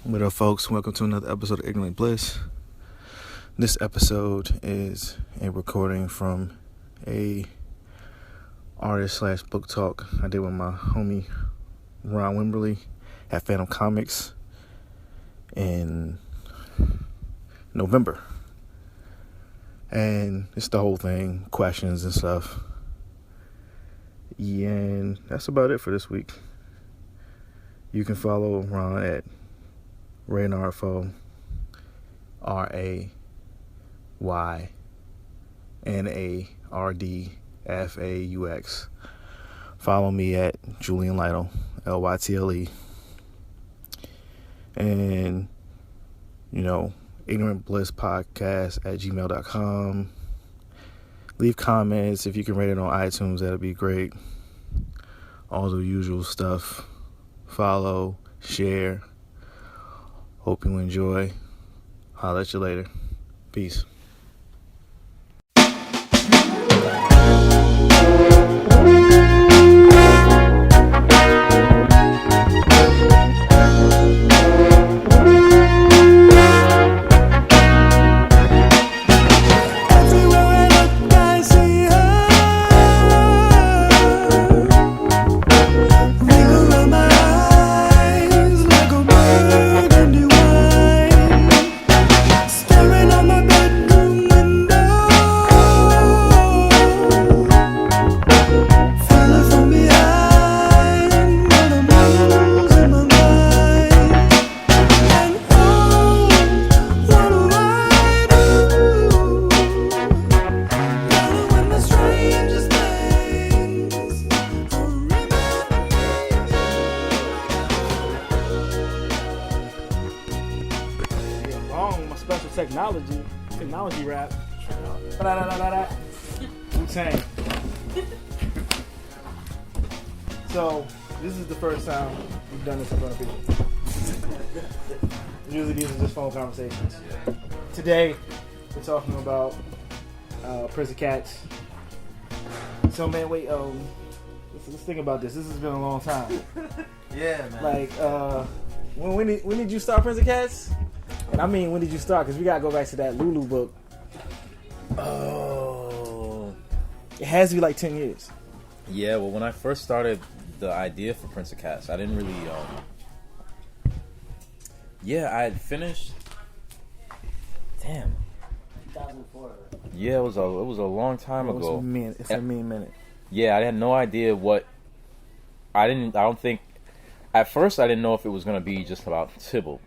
What up, folks? Welcome to another episode of Ignorant Bliss. This episode is a recording from a artist/book talk I did with my homie Ron Wimberly at Fantom Comics in November. And it's the whole thing, questions and stuff. Yeah, and that's about it for this week. You can follow Ron at Raynardfaux, RAYNARDFAUX. Follow me at Julian Lytle, LYTLE. And, Ignorant Bliss Podcast at gmail.com. Leave comments. If you can rate it on iTunes, that'd be great. All the usual stuff. Follow, share. Hope you enjoy. Holla at you later. Peace. Technology rap. Wu-Tang. So, this is the first time we've done this in front of people. Usually these are just phone conversations. Today, we're talking about prison cats. So, man, wait, let's think about this. This has been a long time. Yeah, man. Like, when did you start Prison Cats? And I mean, when did you start? Because we got to go back to that Lulu book. Oh. It has to be like 10 years. Yeah, well, when I first started the idea for Prince of Cats, I didn't really, I had finished. Damn. 2004. Yeah, it was a long time ago. It's a mean minute. Yeah, I had no idea what. I don't think. At first, I didn't know if it was going to be just about Tybalt.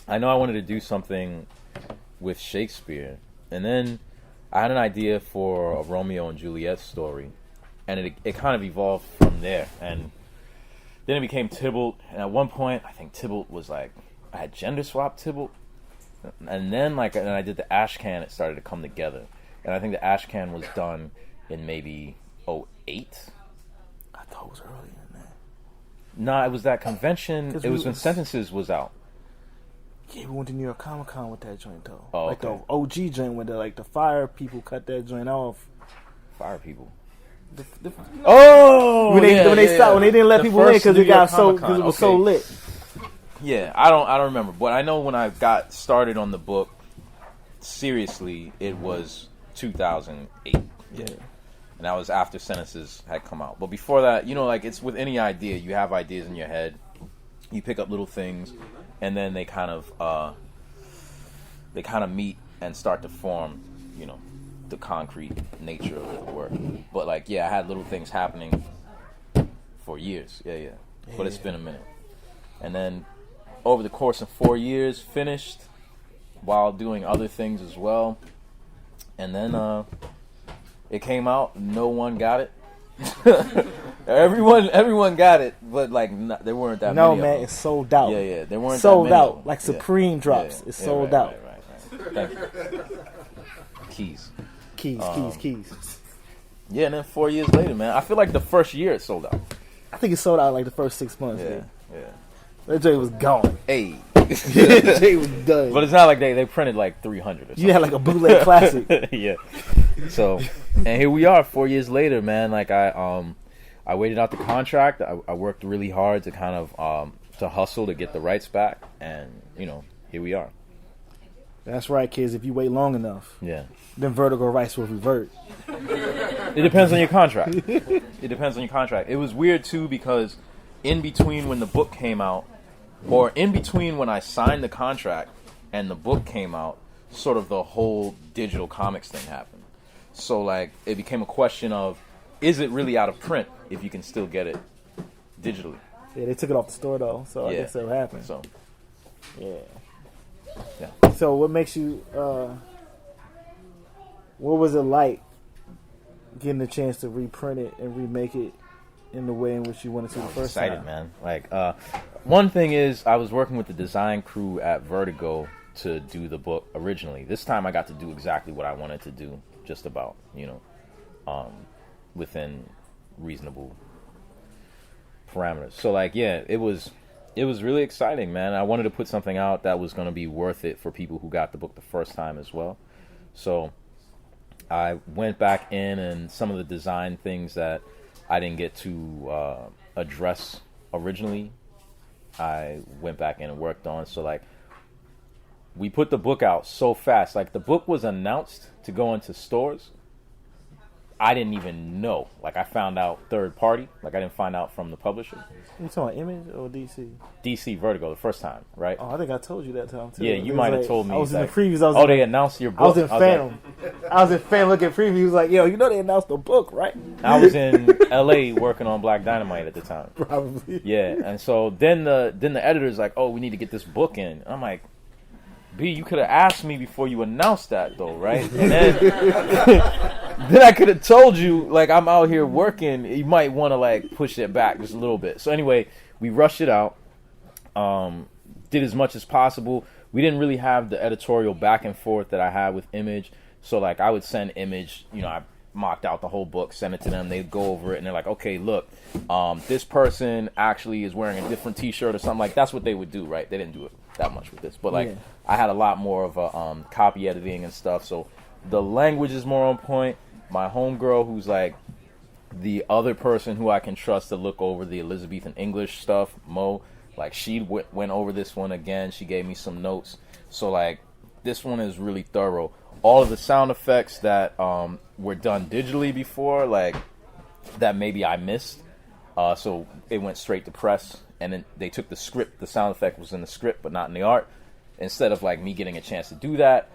I know I wanted to do something with Shakespeare, and then I had an idea for a Romeo and Juliet story, and it kind of evolved from there, and then it became Tybalt, and at one point, I think Tybalt was like, I had gender swapped Tybalt, and then and I did the Ashcan, it started to come together, and I think the Ashcan was done in maybe 2008. I thought it was earlier than that. No, it was that convention, it was when Sentences was out. Yeah, we went to New York Comic Con with that joint though. Oh, like okay. the OG joint with the fire people cut that joint off. Fire people. When they didn't let people in because it was so lit. Yeah, I don't remember, but I know when I got started on the book, seriously, it was 2008. Yeah. And that was after Sentences had come out. But before that, it's with any idea, you have ideas in your head, you pick up little things, and then they kind of meet and start to form, the concrete nature of the work. But I had little things happening for years. Yeah. But it's been a minute. And then over the course of 4 years, finished while doing other things as well. And then it came out. No one got it. Everyone got it, but there weren't that many. No, man, it's sold out. Yeah, there weren't sold that many out. Like Supreme drops, it's sold out. Right. Thank you. Keys. Yeah, and then 4 years later, man, I feel like the first year it sold out. I think it sold out like the first 6 months. Yeah. That joint was gone. Hey. They was done. But it's not like they printed like 300 or something. You had like a bootleg classic. Yeah. So, and here we are 4 years later, man. Like I waited out the contract. I worked really hard to kind of to hustle to get the rights back, and here we are. That's right, kids. If you wait long enough, Yeah, then Vertigo rights will revert. it depends on your contract. It depends on your contract. It was weird too because in between when the book came out, or in between when I signed the contract and the book came out, sort of the whole digital comics thing happened. So like it became a question of, is it really out of print if you can still get it digitally? Yeah, they took it off the store though, so I Yeah. guess that happened. So Yeah. So what makes you? What was it like getting the chance to reprint it and remake it in the way in which you wanted to the first excited, time? man. Like one thing is I was working with the design crew at Vertigo to do the book originally. This time I got to do exactly what I wanted to do, just about, within reasonable parameters. So like, yeah, it was really exciting, man. I wanted to put something out that was going to be worth it for people who got the book the first time as well. So I went back in, and some of the design things that I didn't get to address originally, I went back in and worked on. So like, we put the book out so fast. Like, the book was announced to go into stores. I didn't even know. Like, I found out third party. Like, I didn't find out from the publisher. You talking about Image or DC? DC Vertigo, the first time, right? Oh, I think I told you that time too. Yeah, you might have told me. I was in the like, previews. They announced your book. I was in Fantom. I was in Fantom looking at previews. He was like, yo, they announced the book, right? I was in LA working on Black Dynamite at the time. Probably. Yeah, and so then the editor's like, oh, we need to get this book in. And I'm like, B, you could have asked me before you announced that, though, right? And then, then I could have told you, like, I'm out here working. You might want to, like, push it back just a little bit. So anyway, we rushed it out, did as much as possible. We didn't really have the editorial back and forth that I had with Image. So, like, I would send Image, I mocked out the whole book, send it to them. They'd go over it, and they're like, okay, look, this person actually is wearing a different T-shirt or something. Like, that's what they would do, right? They didn't do it that much with this. But, like, I had a lot more of a copy editing and stuff, so the language is more on point. My homegirl, who's, like, the other person who I can trust to look over the Elizabethan English stuff, Mo, like, she went over this one again. She gave me some notes. So, like, this one is really thorough. All of the sound effects that were done digitally before, like, that maybe I missed, so it went straight to press, and then they took the script. The sound effect was in the script, but not in the art. Instead of, like, me getting a chance to do that,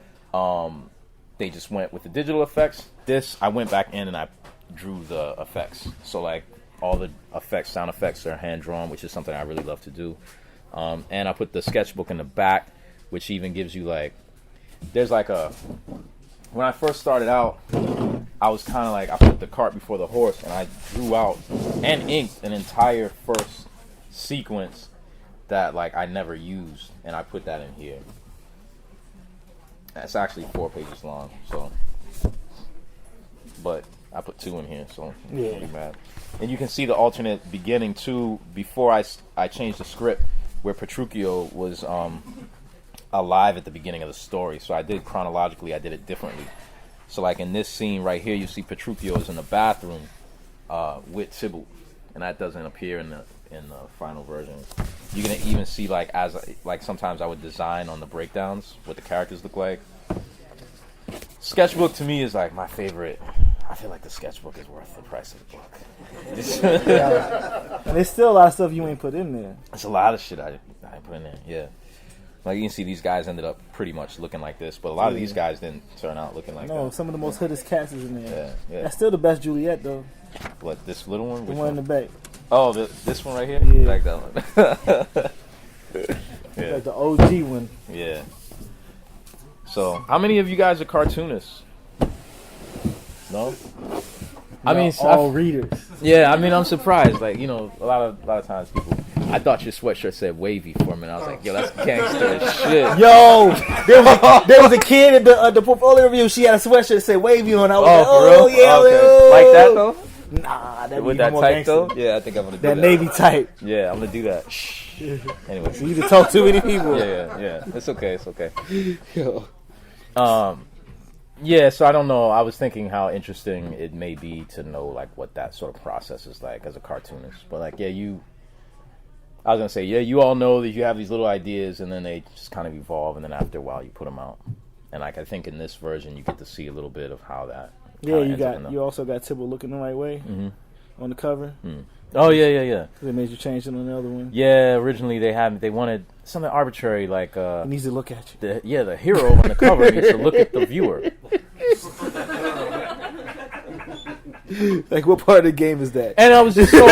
they just went with the digital effects. This, I went back in and I drew the effects. So, like, all the effects, sound effects are hand-drawn, which is something I really love to do. And I put the sketchbook in the back, which even gives you, like, there's like when I first started out, I was kind of like, I put the cart before the horse, and I drew out and inked an entire first sequence that, like, I never used, and I put that in here. It's actually 4 pages long, so, but I put 2 in here, so Yeah. pretty bad. And you can see the alternate beginning too before I changed the script, where Petruchio was alive at the beginning of the story. So I did chronologically, I did it differently. So, like, in this scene right here, you see Petruchio is in the bathroom with Tybalt, and that doesn't appear in the final version. You can even see, like, sometimes I would design on the breakdowns what the characters look like. Sketchbook to me is, like, my favorite. I feel like the sketchbook is worth the price of the book. Yeah. And there's still a lot of stuff you ain't put in there. There's a lot of shit I put in there, yeah. Like, you can see these guys ended up pretty much looking like this, but a lot of these guys didn't turn out looking like that. No, some of the most hoodest cats is in there. Yeah. That's still the best Juliet, though. What, this little one? The Which one in the back. Oh, this one right here? Yeah. Like that one. Yeah. Like the OG one. Yeah. So, how many of you guys are cartoonists? No? I mean, all readers. Yeah, I mean, I'm surprised. Like, a lot of times people, I thought your sweatshirt said wavy for a minute. I was like, yo, that's gangster as shit. Yo, there was a kid at the portfolio review. She had a sweatshirt that said wavy on. I was like, for real? yeah, okay. Like that though? Nah, that with that type though? Yeah, I think I'm gonna do that. That navy type. Yeah, I'm gonna do that. Anyway, so you just talk too many people. Yeah. It's okay. Yo. Yeah, so I don't know. I was thinking how interesting it may be to know, like, what that sort of process is like as a cartoonist. But, like, yeah, I was gonna say, yeah, you all know that you have these little ideas, and then they just kind of evolve, and then after a while, you put them out. And like I think in this version, you get to see a little bit of how that. Yeah, you also got Tibble looking the right way on the cover. Oh yeah. They made you change it on the other one. Yeah, originally they wanted something arbitrary like. He needs to look at you. The hero on the cover needs to look at the viewer. Like, what part of the game is that? And I was just so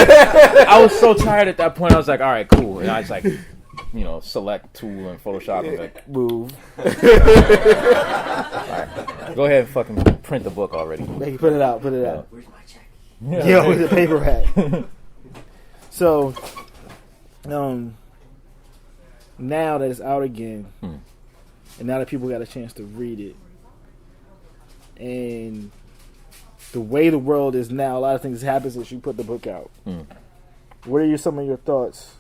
tired at that point. I was like, all right, cool. And I was like, select tool in Photoshop and like move. All right, go ahead and fucking print the book already. Hey, put it out. Where's my check? Yeah, with the paper hat. So, now that it's out again, and now that people got a chance to read it, and the way the world is now, a lot of things happen since you put the book out. What are some of your thoughts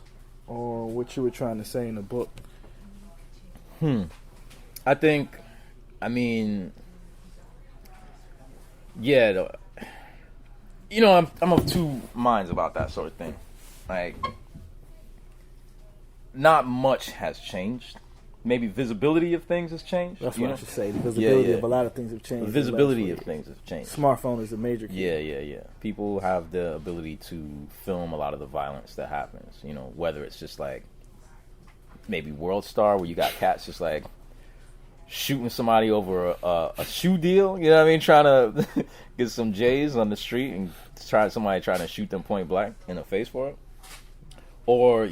on what you were trying to say in the book? I think, I'm of two minds about that sort of thing. Like, not much has changed. Maybe visibility of things has changed. That's what I should say. The visibility of a lot of things have changed. The visibility of things have changed. Smartphone is a major key. Yeah. People have the ability to film a lot of the violence that happens. Whether it's just like maybe World Star, where you got cats just like shooting somebody over a shoe deal. You know what I mean? Trying to get some J's on the street and somebody trying to shoot them point blank in the face for it. Or,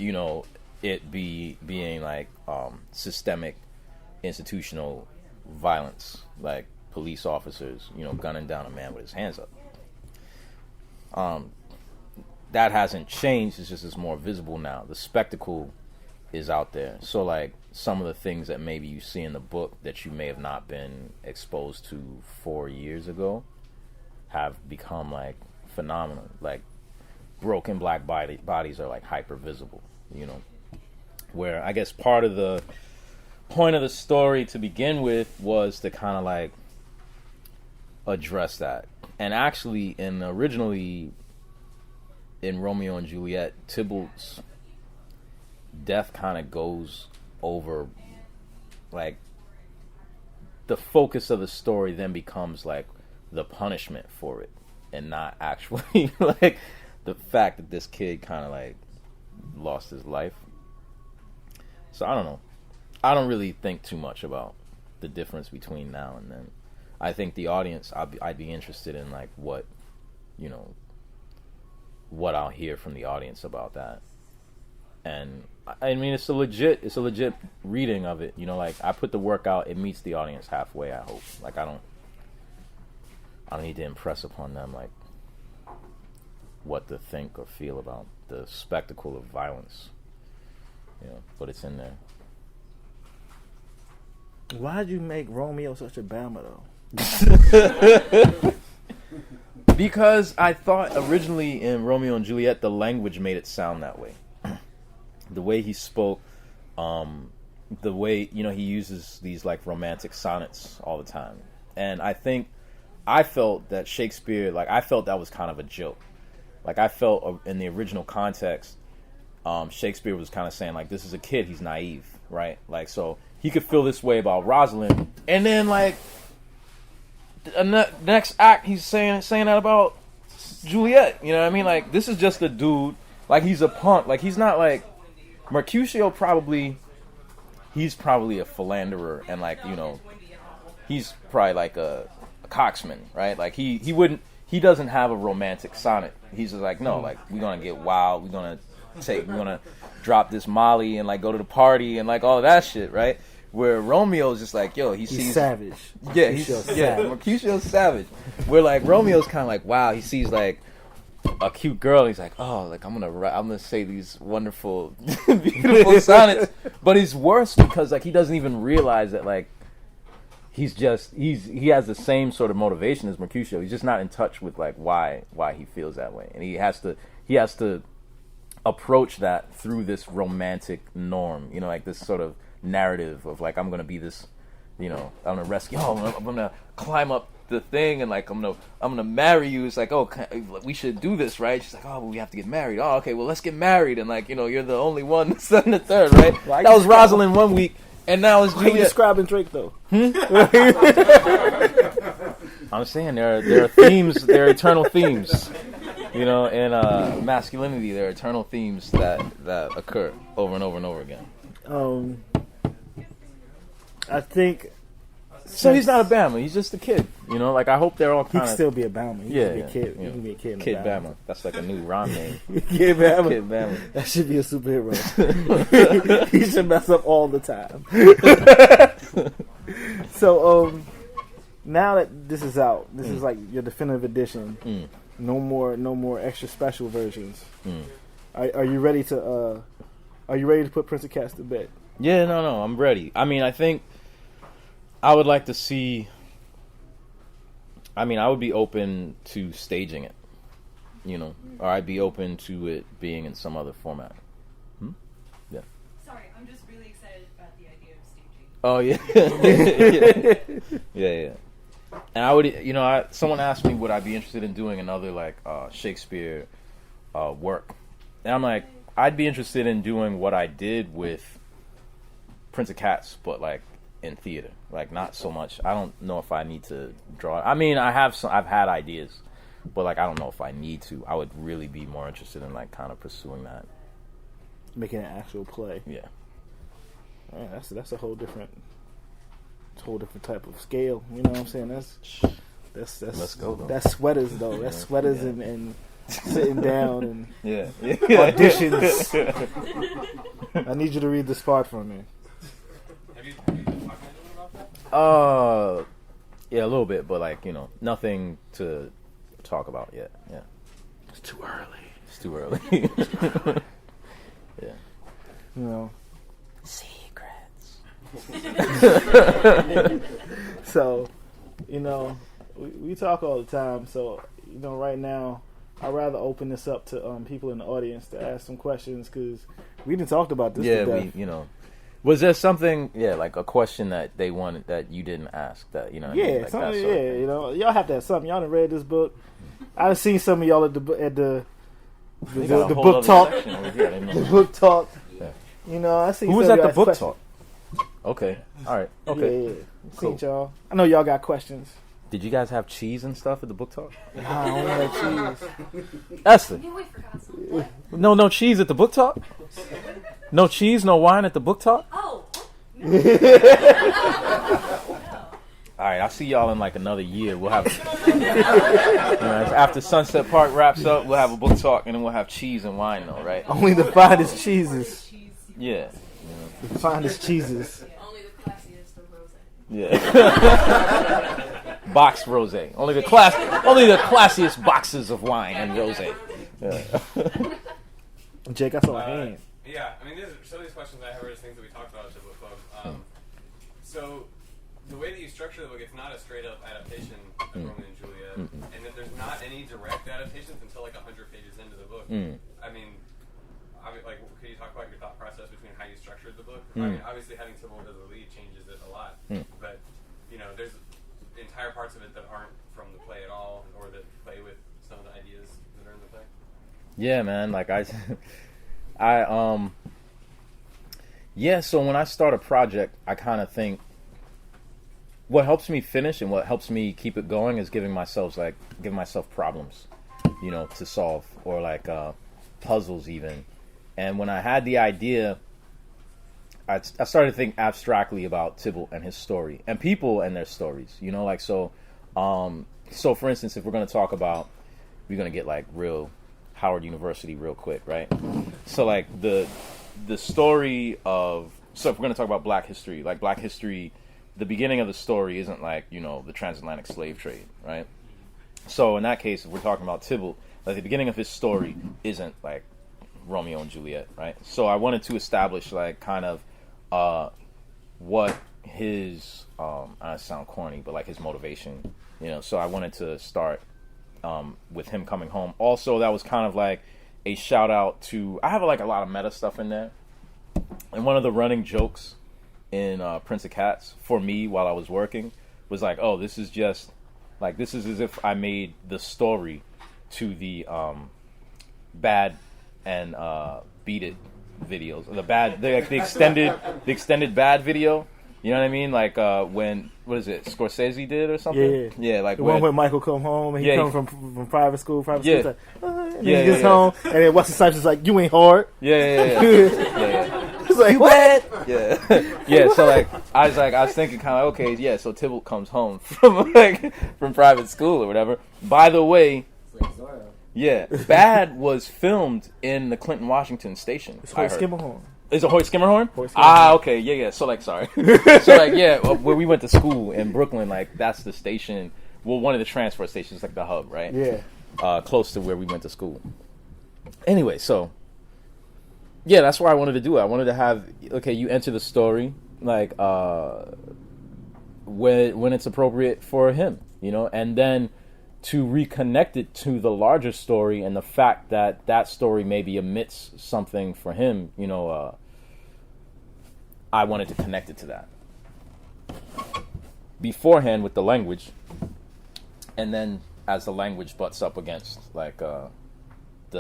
it being like systemic institutional violence, like police officers, gunning down a man with his hands up. That hasn't changed. It's just it's more visible now. The spectacle is out there. So like some of the things that maybe you see in the book that you may have not been exposed to 4 years ago have become like phenomenal. Like broken black bodies are like hyper visible, where I guess part of the point of the story to begin with was to kind of like address that. And actually originally in Romeo and Juliet, Tybalt's death kind of goes over, like, the focus of the story then becomes like the punishment for it, and not actually like the fact that this kid kind of like lost his life. So I don't know. I don't really think too much about the difference between now and then. I think the audience, I'd be interested in like what I'll hear from the audience about that. And I mean, it's a legit reading of it. Like I put the work out, it meets the audience halfway, I hope. Like I don't need to impress upon them like what to think or feel about the spectacle of violence. But it's in there. Why'd you make Romeo such a Bama though? Because I thought originally in Romeo and Juliet the language made it sound that way. The way he spoke, the way he uses these like romantic sonnets all the time, and I felt that Shakespeare, like I felt that was kind of a joke. Like I felt in the original context, Shakespeare was kind of saying like, this is a kid, he's naive, right? Like so he could feel this way about Rosalind, and then like the next act he's saying that about Juliet. You know what I mean? Like this is just a dude, like he's a punk, like he's not like Mercutio. He's probably a philanderer, and like he's probably like a coxman, right? Like he doesn't have a romantic sonnet. He's just like, no, like we're gonna get wild, we're gonna drop this Molly and like go to the party and like all of that shit, right? Where Romeo's just like, yo, he's savage. Yeah, Mercutio's savage. Where like Romeo's kind of like, wow, he sees like a cute girl, and he's like, oh, like I'm gonna say these wonderful, beautiful sonnets. But he's worse because like he doesn't even realize that like he has the same sort of motivation as Mercutio. He's just not in touch with like why he feels that way, and he has to approach that through this romantic norm, like this sort of narrative of like, I'm gonna be this, I'm gonna rescue, I'm gonna climb up the thing, and like I'm gonna marry you. It's like, oh, we should do this, right? She's like, oh, but we have to get married. Oh, okay, well, let's get married, and like, you're the only one, the second, the third, right? Well, that was Rosalind 1 week, and now it's How you Juliet. describing Drake though? I'm saying there are themes, there are eternal themes, in masculinity. There are eternal themes that occur over and over and over again. I think. So he's not a Bama. He's just a kid. Like I hope they're all He kind can of. still be a Bama. He can be a kid. Yeah. He can be a kid. Kid Bama. That's like a new Ron name. Kid Bama. Kid Bama. That should be a superhero. He should mess up all the time. So, now that this is out, this is like your definitive edition. No more extra special versions. Are you ready to? Are you ready to put Prince of Cats to bed? Yeah, no, I'm ready. I mean, I think I would like to see. I mean, I would be open to staging it, or I'd be open to it being in some other format. Yeah. Sorry, I'm just really excited about the idea of staging. Oh yeah. yeah. And I would, someone asked me would I be interested in doing another like Shakespeare work, and I'm like, I'd be interested in doing what I did with Prince of Cats, but like in theater, like not so much. I don't know if I need to draw. I mean, I've had ideas, but like I don't know if I need to. I would really be more interested in like kind of pursuing that, Making an actual play. yeah. Man, that's a whole different type of scale. You know what I'm saying? That's Let's go, though. That's sweaters though. That's sweaters and sitting down and Yeah. auditions. I need you to read this part for me. Have you been talking to anyone about that? Yeah, a little bit, but like nothing to talk about yet. Yeah, It's too early. it's too early. Yeah. Secrets. So, we talk all the time. So, right now, I'd rather open this up to people in the audience to ask some questions because we didn't talk about this. Yeah, to death. Was there something? Yeah, like a question that they wanted that you didn't ask. That Yeah, like something, that sort of thing. y'all have to have something. Y'all done read this book. I've seen some of y'all at the They got a whole book other talk. section over here. I didn't know The that. book talk. Yeah. I see. Who was some of at the y'all book ask talk? Okay, all right, questions. okay. Yeah. Cool. Seen y'all. I know y'all got questions. Did you guys have cheese and stuff at the book talk? I don't have cheese. Esther, Yeah, we forgot something. no cheese at the book talk. No cheese, no wine at the book talk. Oh. All right, I'll see y'all in like another year. We'll have after Sunset Park wraps up, we'll have a book talk, and then we'll have cheese and wine, though, right? Only the finest cheeses. Yeah, The finest cheeses. Only the classiest of rose. yeah. Boxed rosé. Only the classiest boxes of wine and rosé. Yeah. Jake, I saw a hand. Yeah, I mean, some of these questions I have are just things that we talked about at the book club. So, the way that you structure the book, it's not a straight-up adaptation of Romeo and Juliet, and that there's not any direct adaptations until like 100 pages into the book. I mean, like, could you talk about your thought process between how you structured the book? I mean, obviously having Sybil as the lead changes it a lot, but there's entire parts of it that aren't from the play at all, or that play with some of the ideas that are in the play. Yeah, man. Like so when I start a project, I kind of think what helps me finish and what helps me keep it going is giving myself problems, to solve, or like puzzles even. And when I had the idea, I started to think abstractly about Tybalt and his story and people and their stories, so for instance, if we're going to talk about, we're going to get like real Howard University real quick, right? So like the story of, so if we're going to talk about Black history, the beginning of the story isn't like, the transatlantic slave trade, right? So in that case, if we're talking about Tybalt, like the beginning of his story isn't like Romeo and Juliet, right? So I wanted to establish like kind of what his I sound corny, but like his motivation, so I wanted to start with him coming home. Also, that was kind of like a shout out to, I have like a lot of meta stuff in there, and one of the running jokes in Prince of Cats for me while I was working was like, oh, this is just Like, this is as if I made the story to the Bad and Beat It videos. The extended Bad video. You know what I mean? Like when, what is it, Scorsese did or something? Yeah, like the one where Michael come home and he comes from private school. And yeah. He's like, and he gets home and then Wesley Snipes is like, you ain't hard. Yeah. It's like, what? Yeah. So like I was thinking kind of, okay, yeah. So Tybalt comes home from private school or whatever. By the way, yeah, Bad was filmed in the Clinton, Washington station. It's Hoyt Skimmerhorn. Is it Hoyt Skimmerhorn? Skimmerhorn. Okay, yeah. So like, sorry. So like, yeah, where we went to school in Brooklyn, like that's the station. Well, one of the transfer stations, like the hub, right? Yeah. Close to where we went to school. Anyway, so yeah, that's what I wanted to do. I wanted to have, okay, you enter the story like when it's appropriate for him, you know, and then to reconnect it to the larger story and the fact that that story maybe omits something for him, you know, I wanted to connect it to that beforehand with the language, and then as the language butts up against like the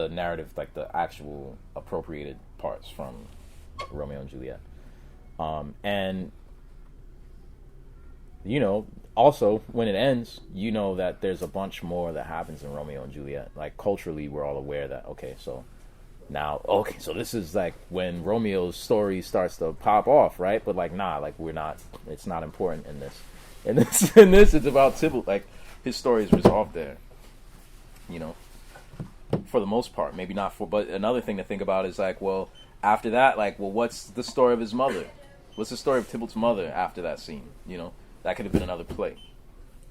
narrative, like the actual appropriated parts from Romeo and Juliet, and you know, also when it ends, you know that there's a bunch more that happens in Romeo and Juliet. Like culturally, we're all aware that so this is like when Romeo's story starts to pop off, right? But like, nah, like we're not. It's not important in this. In this, it's about Tybalt. Like his story is resolved there, you know, for the most part. Maybe not for, but another thing to think about is like, well, after that, like, well, what's the story of his mother? What's the story of Tybalt's mother after that scene? You know, that could have been another play.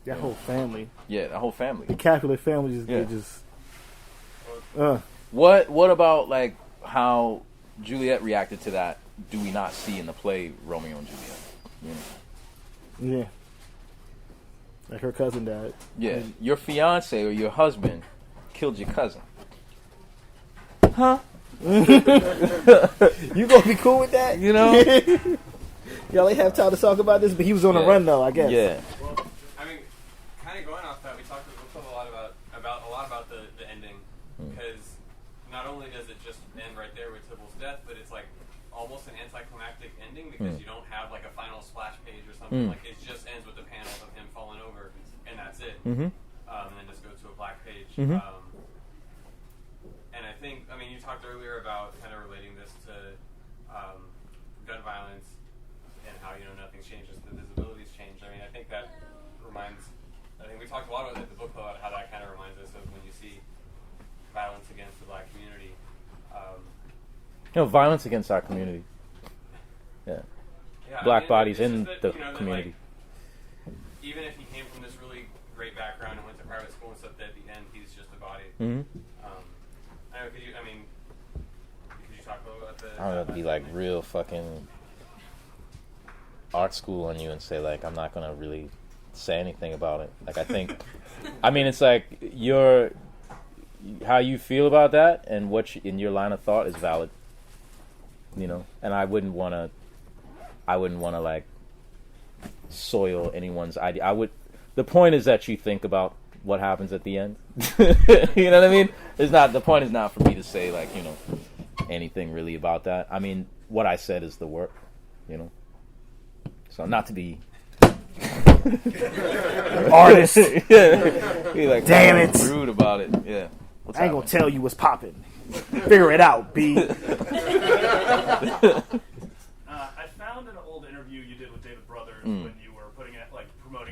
That whole family. Yeah, that whole family. The Capulet family What about like how Juliet reacted to that? Do we not see in the play Romeo and Juliet? You know? Yeah. Like her cousin died. Yeah, your fiance or your husband killed your cousin. Huh? You gonna be cool with that? You know? Y'all ain't have time to talk about this, but he was on the run though, I guess. Yeah. Well, I mean, kind of going off that, we talked a lot about the ending, because not only does it just end right there with Tybalt's death, but it's like almost an anticlimactic ending because you don't have like a final splash page or something. Like it just ends with the panels of him falling over, and that's it. And then just go to a black page. And I think, I mean, you talked earlier about kind of relating this to gun violence and how, you know, nothing's changed, just the visibility's changed. I mean, I think that reminds, I think we talked a lot about at the book club about how that kind of reminds us of when you see violence against the black community. You know, violence against our community. Yeah, black bodies in the community. Like, even if he came from this really great background and went to private school and stuff, that at the end he's just a body. Could you talk a little about the? I don't know, to be like real fucking art school on you and say like, I'm not gonna really say anything about it. Like I think, I mean, it's like how you feel about that and what in your line of thought is valid. You know, and I wouldn't want to like soil anyone's idea. The point is that you think about what happens at the end. You know what I mean? The point is not for me to say like, you know, anything really about that. I mean, what I said is the work, you know. So not to be artist. Be like, damn it, rude about it. Yeah. I ain't gonna tell you what's popping. Figure it out, B. I found an old interview you did with David Brothers when you were promoting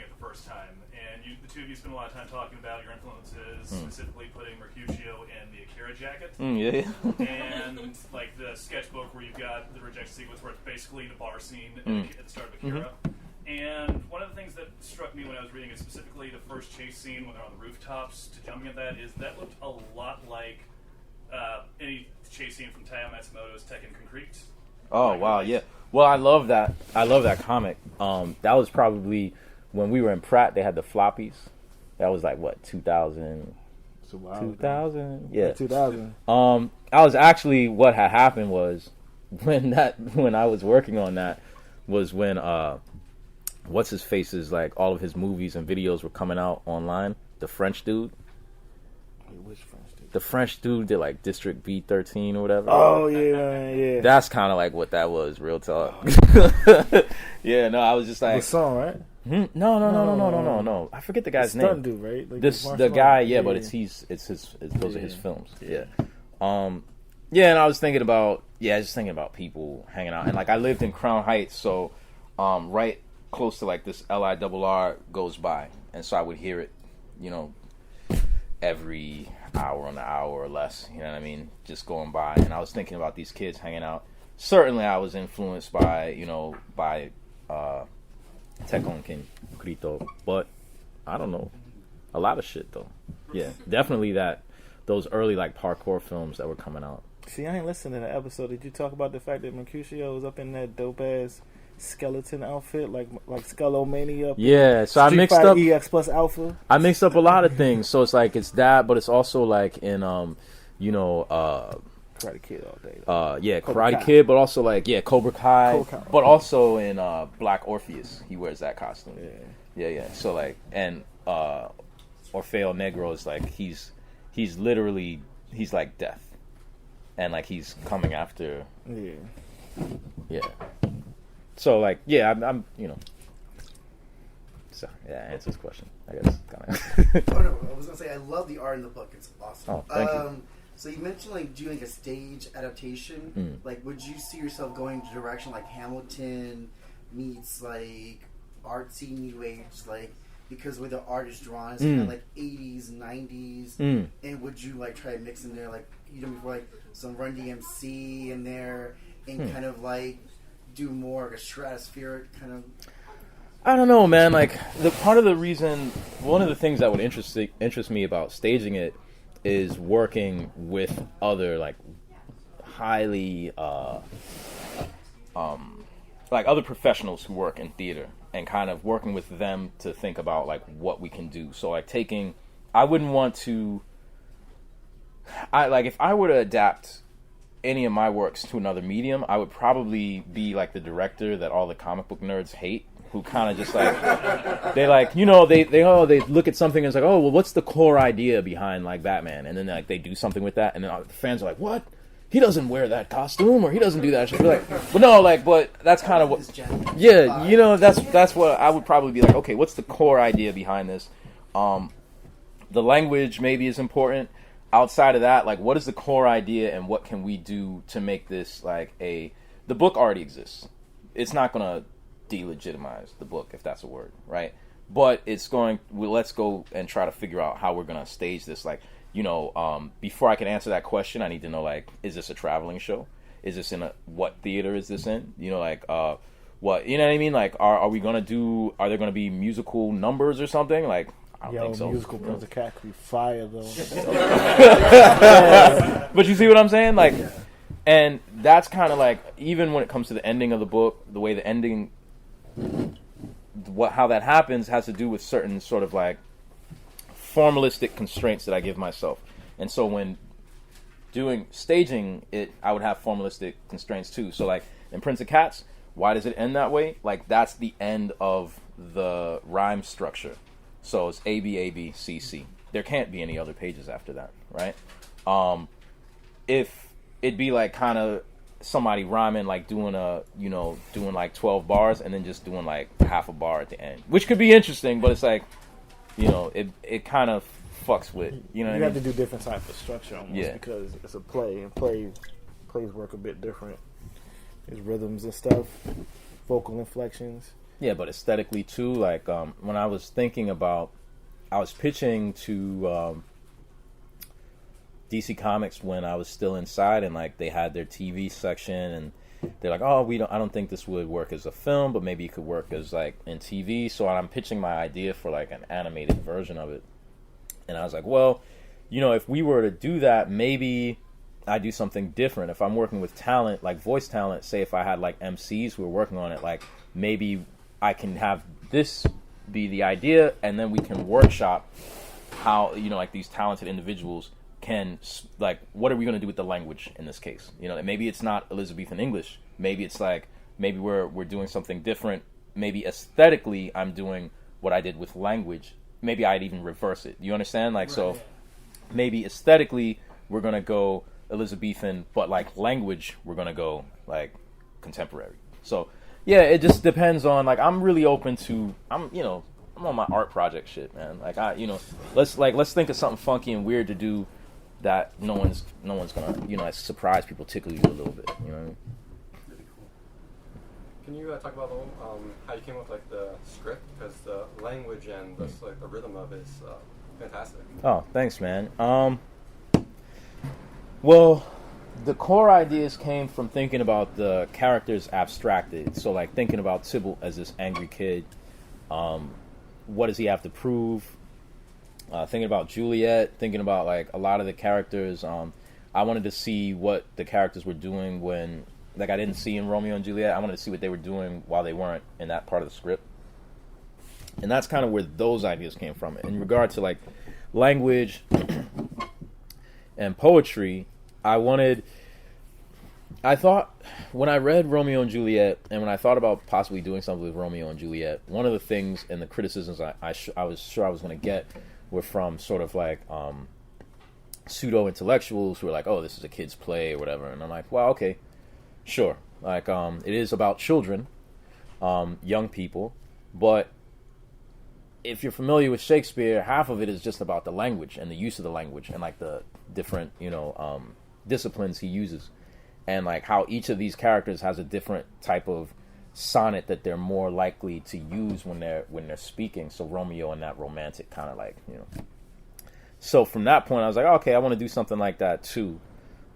it the first time, and the two of you spent a lot of time talking about your influences, specifically putting Mercutio in the Akira jacket. And like the sketchbook where you've got the rejection sequence where it's basically the bar scene at the start of Akira. And one of the things that struck me when I was reading it, specifically the first chase scene when they're on the rooftops, to jumping at that, is that looked a lot like any chase scene from Taiyo Matsumoto's Tekken Concrete. Oh wow, yeah. Well, I love that comic. That was probably when we were in Pratt. They had the floppies. That was like what, 2000? 2000, yeah, 2000. I was actually, what had happened was when I was working on that was when what's his face's, like, all of his movies and videos were coming out online. The French dude. Wait, which French dude? The French dude did, like, District B13 or whatever. Oh, yeah. That's kind of like what that was, real talk. Yeah, no, I was just like... The song, right? No. I forget the guy's name. Stunt dude, right? Like The guy, yeah, but those are his films. Yeah. Yeah, and I was thinking about people hanging out, and like I lived in Crown Heights, so right close to like this LIRR goes by, and so I would hear it, you know, every hour on the hour or less, you know what I mean, just going by, and I was thinking about these kids hanging out. Certainly, I was influenced by Tekken King Krito, but I don't know, a lot of shit though. Yeah, definitely those early like parkour films that were coming out. See, I ain't listened to the episode. Did you talk about the fact that Mercutio was up in that dope ass skeleton outfit, like Skullomania? Yeah, so I mixed Fighter up EX plus Alpha. I mixed up a lot of things. So it's like it's that, but it's also like in Karate Kid all day. Karate Kid, but also like Cobra Kai, but also in Black Orpheus, he wears that costume. Yeah. So like, and Orfeo Negro is like he's literally like death. And like he's coming after, So like, I'm So answers this question, I guess. No, I was gonna say I love the art in the book. It's awesome. Oh, thank you. So you mentioned like doing a stage adaptation. Like, would you see yourself going to direction like Hamilton meets like artsy new age, like? Because where the art is drawn is kind of like 80s, 90s, and would you like try to mix in there like you know before like some Run DMC in there and kind of like do more like a stratospheric kind of? I don't know, man. Like one of the things that would interest me about staging it is working with other like highly like other professionals who work in theater. And kind of working with them to think about like what we can do. So like I wouldn't want to. If I were to adapt any of my works to another medium, I would probably be like the director that all the comic book nerds hate, who kind of just like they like they look at something and it's like, oh well, what's the core idea behind like Batman, and then like they do something with that, and then the fans are like, what? He doesn't wear that costume, or he doesn't do that shit. But that's kind of what. Yeah, that's what I would probably be like. Okay, what's the core idea behind this? The language maybe is important. Outside of that, like, what is the core idea, and what can we do to make this like the book already exists. It's not gonna delegitimize the book, if that's a word, right? But it's going. Let's go and try to figure out how we're gonna stage this, like. Before I can answer that question, I need to know, like, is this a traveling show? Is this what theater is this in? What, you know what I mean? Like, are there going to be musical numbers or something? Like, I don't think so. Musical Prince of Cat could be fire, though. But you see what I'm saying? Like, and that's kind of like, even when it comes to the ending of the book, the way the ending, how that happens has to do with certain sort of, like, formalistic constraints that I give myself. And so when staging it, I would have formalistic constraints too. So like in Prince of Cats, why does it end that way? Like that's the end of the rhyme structure. So it's A, B, A, B, C, C. There can't be any other pages after that, right? If it'd be like kind of somebody rhyming, like doing like 12 bars and then just doing like half a bar at the end, which could be interesting, but it's like, it kind of fucks with, you have to do different type of structure almost because it's a play, and plays work a bit different. There's rhythms and stuff, vocal inflections. Yeah, but aesthetically too, like when I was pitching to DC Comics when I was still inside, and like they had their TV section, and they're like, oh, I don't think this would work as a film, but maybe it could work as like in TV. So I'm pitching my idea for like an animated version of it. And I was like, well, if we were to do that, maybe I do something different. If I'm working with talent, like voice talent, say if I had like MCs who were working on it, like maybe I can have this be the idea, and then we can workshop how, like these talented individuals can, like, what are we going to do with the language in this case? Maybe it's not Elizabethan English. Maybe it's like, maybe we're doing something different. maybe aesthetically I'm doing what I did with language. Maybe I'd even reverse it. You understand? Like, so maybe aesthetically we're going to go Elizabethan, but like language we're going to go like contemporary. So yeah, it just depends on, like, I'm really open to, I'm on my art project shit, man. Like, let's think of something funky and weird to do that no one's gonna, like, surprise people, tickle you a little bit. You know what I mean? Really cool. Can you talk about how you came up with like the script, because the language and the rhythm of it is fantastic. Oh, thanks, man. Well, the core ideas came from thinking about the characters abstracted. So, like, thinking about Tybalt as this angry kid. What does he have to prove? Thinking about Juliet. Thinking about, like, a lot of the characters. I wanted to see what the characters were doing when, like, I didn't see in Romeo and Juliet. I wanted to see what they were doing while they weren't in that part of the script. And that's kind of where those ideas came from. In regard to, like, language and poetry, I thought, when I read Romeo and Juliet, and when I thought about possibly doing something with Romeo and Juliet, one of the things and the criticisms I was sure I was going to get were from sort of like pseudo-intellectuals who were like, oh, this is a kid's play or whatever. And I'm like, well, okay, sure. Like, it is about children, young people, but if you're familiar with Shakespeare, half of it is just about the language and the use of the language and, like, the different, disciplines he uses, and like how each of these characters has a different type of sonnet that they're more likely to use when they're speaking. So Romeo and that romantic kind of, like, So from that point, I was like, okay, I want to do something like that too,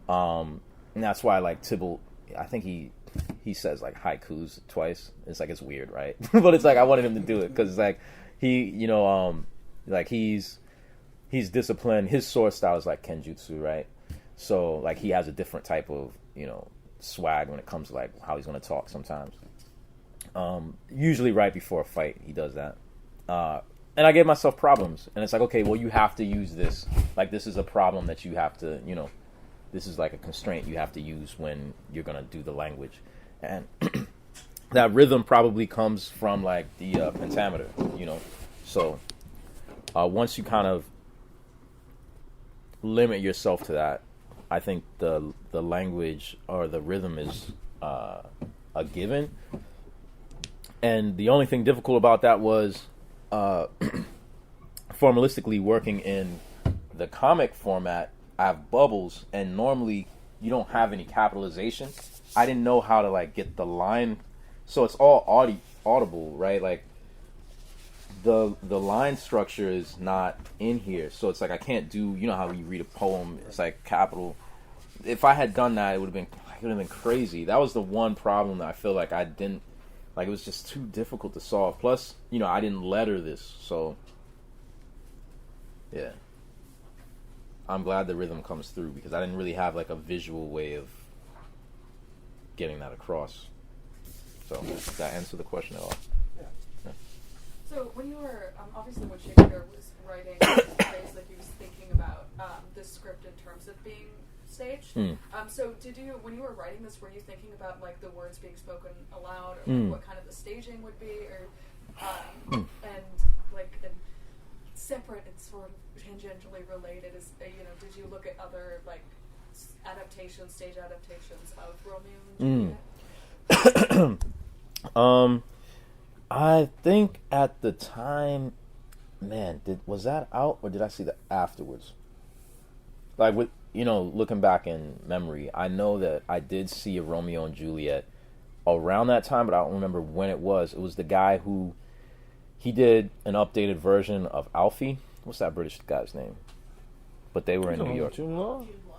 and that's why, like, Tybalt, I think he says, like, haikus twice. It's like, it's weird, right? But it's like, I wanted him to do it because, like, he, like, he's disciplined. His sword style is like kenjutsu, right? So, like, he has a different type of, swag when it comes to, like, how he's going to talk sometimes. Usually right before a fight, he does that. And I gave myself problems. And it's like, okay, well, you have to use this. Like, this is a problem that you have to, this is like a constraint you have to use when you're going to do the language. And that rhythm probably comes from, like, the pentameter, So, once you kind of limit yourself to that, I think the language or the rhythm is a given. And the only thing difficult about that was formalistically working in the comic format. I have bubbles, and normally you don't have any capitalization. I didn't know how to, like, get the line, so it's all audible, right? Like, the line structure is not in here, so it's like I can't do, how you read a poem, it's like capital. If I had done that, it would have been crazy. That was the one problem that I feel like I didn't, like, it was just too difficult to solve. Plus, I didn't letter this, so yeah. I'm glad the rhythm comes through because I didn't really have, like, a visual way of getting that across. So, does that answer the question at all? So when you were, obviously when Shakespeare was writing plays, like, he was thinking about the script in terms of being staged. So when you were writing this, were you thinking about, like, the words being spoken aloud, or like, what kind of the staging would be, or and, like, and separate and sort of tangentially related is, did you look at other, like, stage adaptations of Romeo and Juliet? I think at the time, man, was that out or did I see that afterwards? Like, with, looking back in memory, I know that I did see a Romeo and Juliet around that time, but I don't remember when it was. It was the guy who, he did an updated version of Alfie. What's that British guy's name? But they were in New York.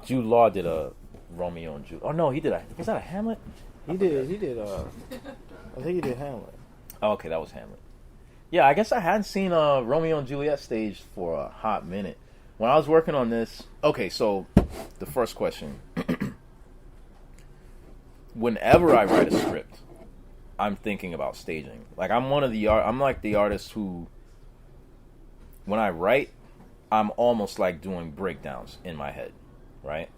Jude Law did a Romeo and Juliet. Oh no, he did was that a Hamlet? He did. I think he did Hamlet. Oh, okay, that was Hamlet. Yeah, I guess I hadn't seen Romeo and Juliet staged for a hot minute. When I was working on this, okay, so the first question. Whenever I write a script, I'm thinking about staging. Like, I'm like the artist who, when I write, I'm almost like doing breakdowns in my head, right?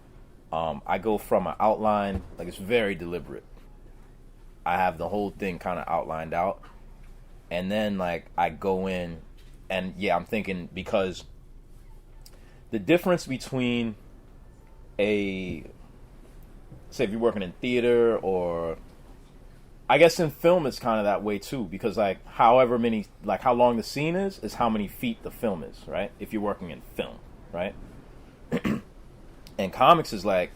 I go from an outline, like, it's very deliberate. I have the whole thing kind of outlined out, and then like I go in, and I'm thinking, because the difference between say if you're working in theater, or I guess in film it's kind of that way too, because like however many, like how long the scene is how many feet the film is, right? If you're working in film, right? And comics is like,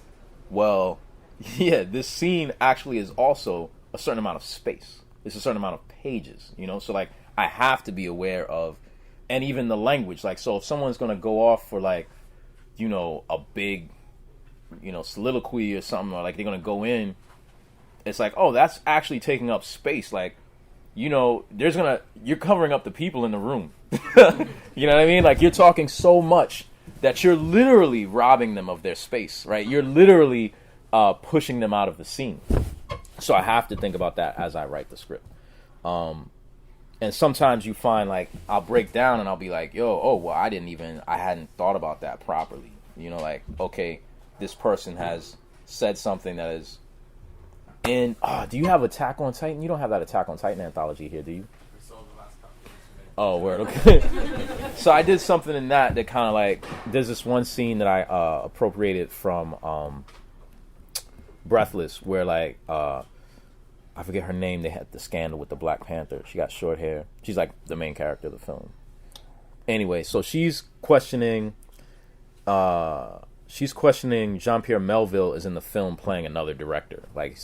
well, yeah, this scene actually is also a certain amount of space. It's a certain amount of pages, you know? So like I have to be aware of, and even the language, like, so if someone's going to go off for like, you know, a big, you know, soliloquy or something, or like they're going to go in, it's like, oh, that's actually taking up space. Like, you know, you're covering up the people in the room. You know what I mean? Like, you're talking so much that you're literally robbing them of their space, right? You're literally pushing them out of the scene. So I have to think about that as I write the script. And sometimes you find, like, I'll break down and I'll be like, I hadn't thought about that properly. You know, like, okay, this person has said something that is in, do you have Attack on Titan? You don't have that Attack on Titan anthology here, do you? Oh, word, okay. So I did something in that kind of like, there's this one scene that I appropriated from Breathless, where like, I forget her name, they had the scandal with the Black Panther. She got short hair. She's like the main character of the film. Anyway, so she's questioning Jean-Pierre Melville is in the film playing another director. Like,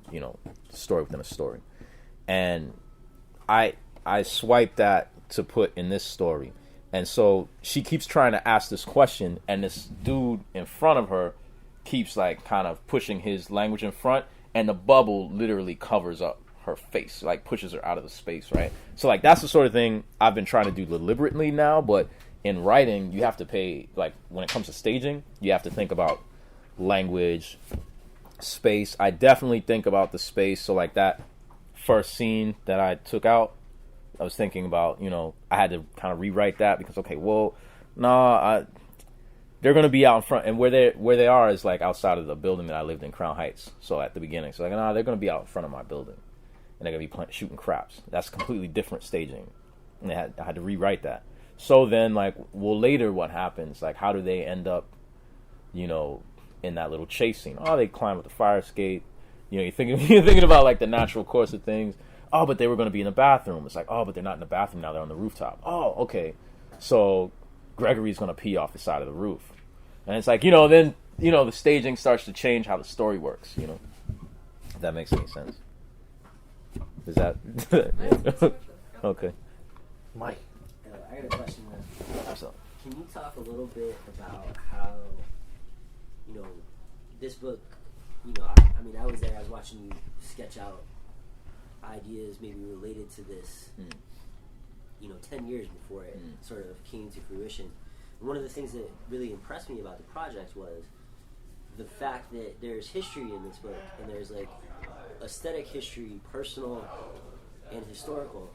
you know, story within a story. And I swiped that to put in this story. And so she keeps trying to ask this question, and this dude in front of her keeps like kind of pushing his language in front, and the bubble literally covers up her face, like pushes her out of the space, right? So like that's the sort of thing I've been trying to do deliberately now, but in writing you have to pay, like when it comes to staging, you have to think about language, space. I definitely think about the space. So like that first scene that I took out, I was thinking about, you know, I had to kind of rewrite that because, okay, well, they're going to be out in front, and where they are is like outside of the building that I lived in, Crown Heights. So at the beginning, so like, they're going to be out in front of my building, and they're going to be shooting craps. That's completely different staging, and I had to rewrite that. So then, like, well, later what happens? Like, how do they end up, you know, in that little chase scene? Oh, they climb up the fire escape. You know, you're thinking about like the natural course of things. Oh, but they were going to be in the bathroom. It's like, oh, but they're not in the bathroom now. They're on the rooftop. Oh, okay. So Gregory's going to pee off the side of the roof. And it's like, you know, then, you know, the staging starts to change how the story works, you know. If that makes any sense. Is that... Okay. Mike. I got a question. What's up? Can you talk a little bit about how, you know, this book, you know, I mean, I was there, I was watching you sketch out ideas maybe related to this, you know, 10 years before it sort of came to fruition. And one of the things that really impressed me about the project was the fact that there's history in this book, and there's like aesthetic history, personal and historical,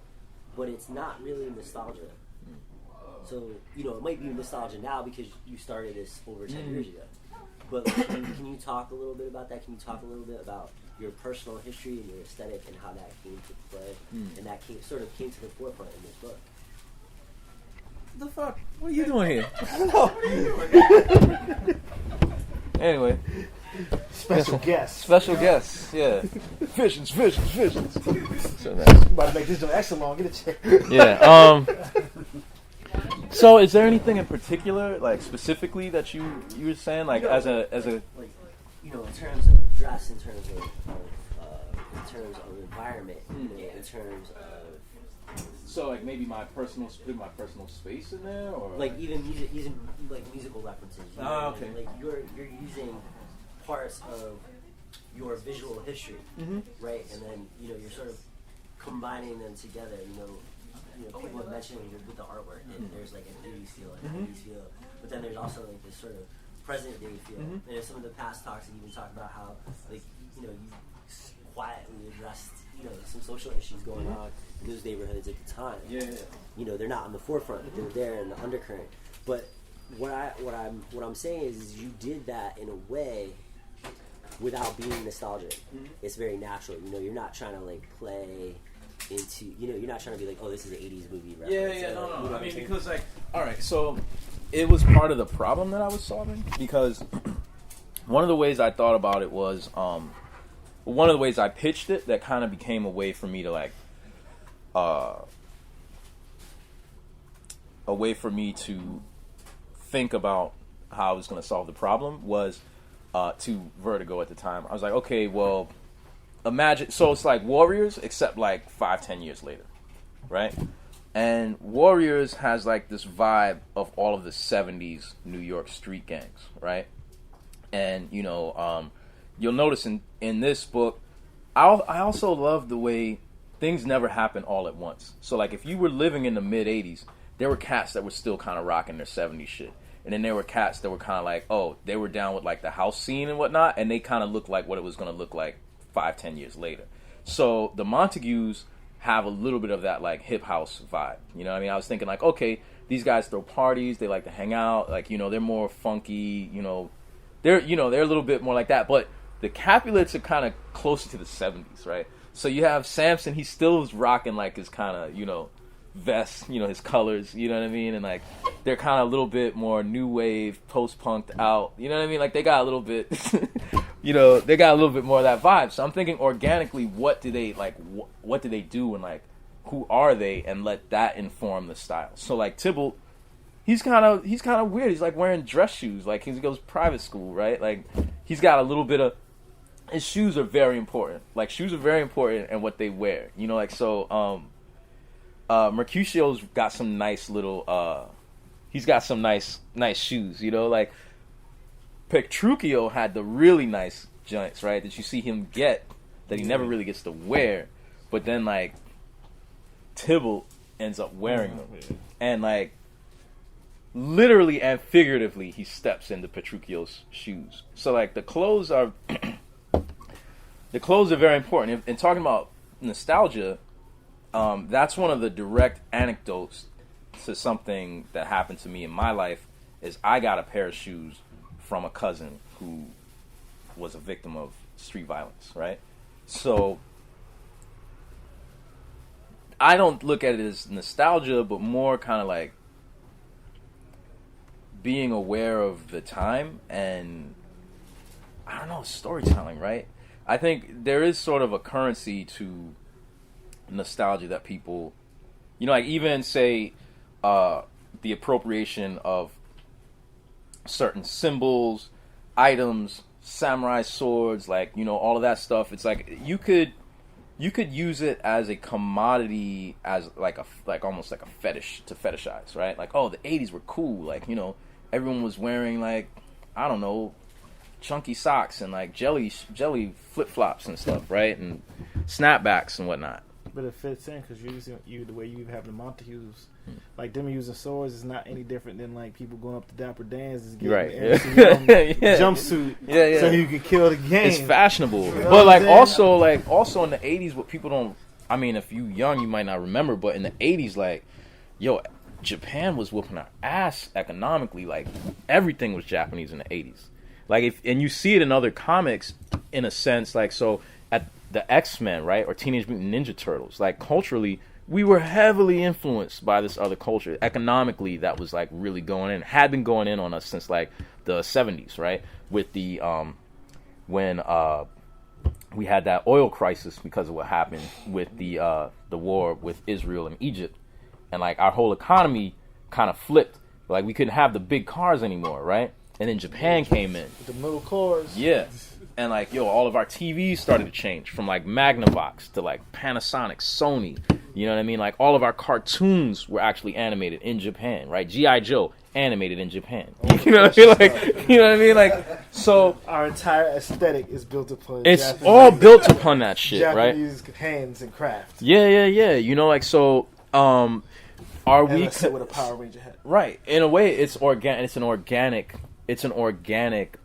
but it's not really nostalgia. So, you know, it might be nostalgia now because you started this over 10 years ago. But can you talk a little bit about that? Can you talk a little bit about your personal history and your aesthetic and how that came to play, and that came to the forefront in this book? What the fuck? What are you doing here? Anyway. Special guest. Special guest, yeah. Visions. So I'm about to make this one extra long. Get a chair. Yeah. So is there anything in particular, like specifically, that you were saying, like, as a like, you know, in terms of dress, in terms of environment, you know, in terms of, so like maybe my personal space in there, or like even using like musical references. You know, okay. Like you're using parts of your visual history, right? And then, you know, you're sort of combining them together. You know, people have mentioned with the artwork that there's like an 80s feel and an 80s feel, but then there's also like this sort of present day feel. And in some of the past talks, you even talk about how, like, you know, you quietly addressed, you know, some social issues going on in those neighborhoods at the time. Yeah. You know, they're not in the forefront, but they're there in the undercurrent. But what I'm saying is you did that in a way without being nostalgic. It's very natural. You know, you're not trying to like play into, you're not trying to be like, oh, this is an 80s movie reference. No. You I mean, because like, all right, so it was part of the problem that I was solving, because one of the ways I thought about it was, one of the ways I pitched it that kind of became a way for me to like, a way for me to think about how I was going to solve the problem was to Vertigo at the time. I was like, okay, well, imagine, so it's like Warriors, except like 5-10 years later, right? And Warriors has like this vibe of all of the 70s New York street gangs, right? And, you'll notice in this book, I also love the way things never happen all at once. So like if you were living in the mid 80s, there were cats that were still kind of rocking their 70s shit. And then there were cats that were kind of like, oh, they were down with like the house scene and whatnot, and they kind of looked like what it was going to look like 5-10 years later. So the Montagues have a little bit of that like hip house vibe. You know what I mean? I was thinking like, okay, these guys throw parties, they like to hang out, like, they're more funky, they're a little bit more like that. But the Capulets are kind of closer to the 70s, right? So you have Samson, he still is rocking like his kind of, vest, his colors, you know what I mean? And like they're kind of a little bit more new wave, post-punked out, you know what I mean? Like they got a little bit they got a little bit more of that vibe. So I'm thinking organically, what do they like, what do they do, and like who are they, and let that inform the style. So like Tybalt, he's kind of weird. He's like wearing dress shoes, like he goes private school, right? Like he's got a little bit of, his shoes are very important. Like shoes are very important and what they wear, like so Mercutio's got some nice little he's got some nice shoes, like Petruchio had the really nice joints, right, that you see him get that he never really gets to wear, but then like Tybalt ends up wearing them. And like literally and figuratively he steps into Petruchio's shoes. So like the clothes are very important. And talking about nostalgia, that's one of the direct anecdotes to something that happened to me in my life. Is I got a pair of shoes from a cousin who was a victim of street violence, right? So I don't look at it as nostalgia, but more kind of like being aware of the time and, I don't know, storytelling, right? I think there is sort of a currency to nostalgia that people, like even say the appropriation of certain symbols, items, samurai swords, like all of that stuff. It's like you could use it as a commodity, as like almost like a fetish to fetishize, right? Like, oh, the 80s were cool, like everyone was wearing like, I don't know, chunky socks and like jelly flip flops and stuff, right? And snapbacks and whatnot. But it fits in because the way you have the Montagues, like them using swords is not any different than like people going up to Dapper Dan's and getting jumpsuit, so you can kill the game. It's fashionable, but like also in the 80s, what people don't. I mean, if you young, you might not remember, but in the 80s, like, Japan was whooping our ass economically. Like everything was Japanese in the 80s. Like and you see it in other comics, in a sense, like so. At the X-Men, right, or Teenage Mutant Ninja Turtles, like culturally, we were heavily influenced by this other culture. Economically, that was like really had been going in on us since like the 70s, right? With the when we had that oil crisis because of what happened with the war with Israel and Egypt, and like our whole economy kind of flipped. Like we couldn't have the big cars anymore, right? And then Japan came in. The middle cars. Yeah. And like, all of our TVs started to change from like Magnavox to like Panasonic, Sony. You know what I mean? Like all of our cartoons were actually animated in Japan, right? G.I. Joe animated in Japan. You know what I mean? Like, you know what I mean? Like, so our entire aesthetic is built upon. It's Japanese, all built upon that shit, Japanese right? hands and craft. Yeah. Like so. Are we sit with a Power Ranger hat? Right. In a way, it's organic. It's an organic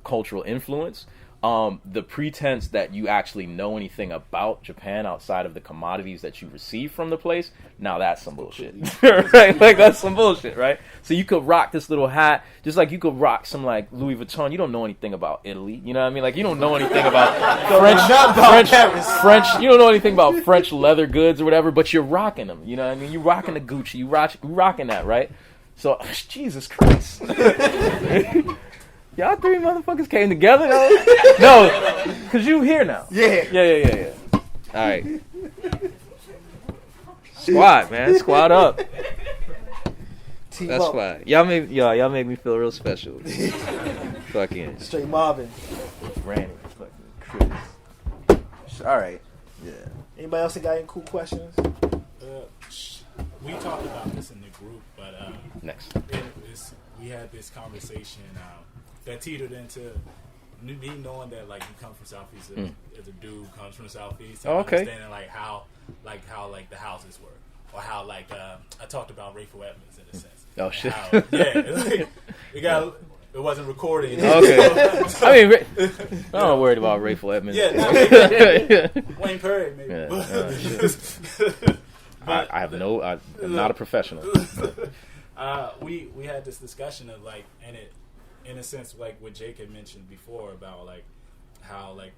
cultural influence. The pretense that you actually know anything about Japan outside of the commodities that you receive from the place, now that's some bullshit. Right? Like, that's some bullshit, right? So you could rock this little hat, just like you could rock some, like, Louis Vuitton. You don't know anything about Italy. You know what I mean? Like, you don't know anything about French. You don't know anything about French leather goods or whatever, but you're rocking them. You know what I mean? You're rocking the Gucci. You rocking that, right? So, Jesus Christ. Y'all three motherfuckers came together, though? No, because you here now. Yeah. All right. Squad, man. Squad up. That's fine. Y'all made me feel real special. Fucking. Straight mobbing. Randy. Fucking Chris. All right. Yeah. Anybody else that got any cool questions? We talked about this in the group, but Next. We had this conversation that teetered into me knowing that like you come from Southeast as a dude comes from Southeast. And understanding how the houses were, or how like I talked about Rayful Edmonds in a sense. Oh shit! It wasn't recorded. Okay. I mean, I'm not worried about Rayful Edmonds. Wayne Perry, maybe. But I'm not a professional. We had this discussion of like, and it, in a sense, like what Jake had mentioned before about like how like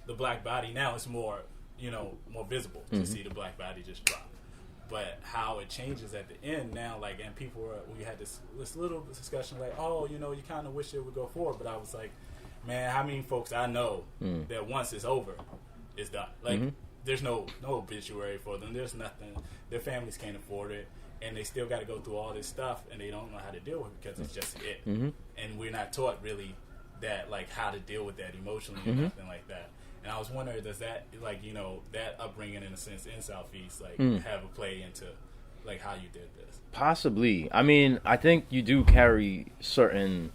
the black body now is more visible to see the black body just drop, but how it changes at the end now, like, and we had this little discussion like, you kind of wish it would go forward, but I was like, man, how many folks I know that once it's over, it's done. Like, there's no obituary for them. There's nothing. Their families can't afford it. And they still got to go through all this stuff, and they don't know how to deal with it because it's just it. And we're not taught really that, like, how to deal with that emotionally or nothing like that. And I was wondering, does that, like, that upbringing in a sense in Southeast, like, have a play into, like, how you did this? Possibly. I mean, I think you do carry certain.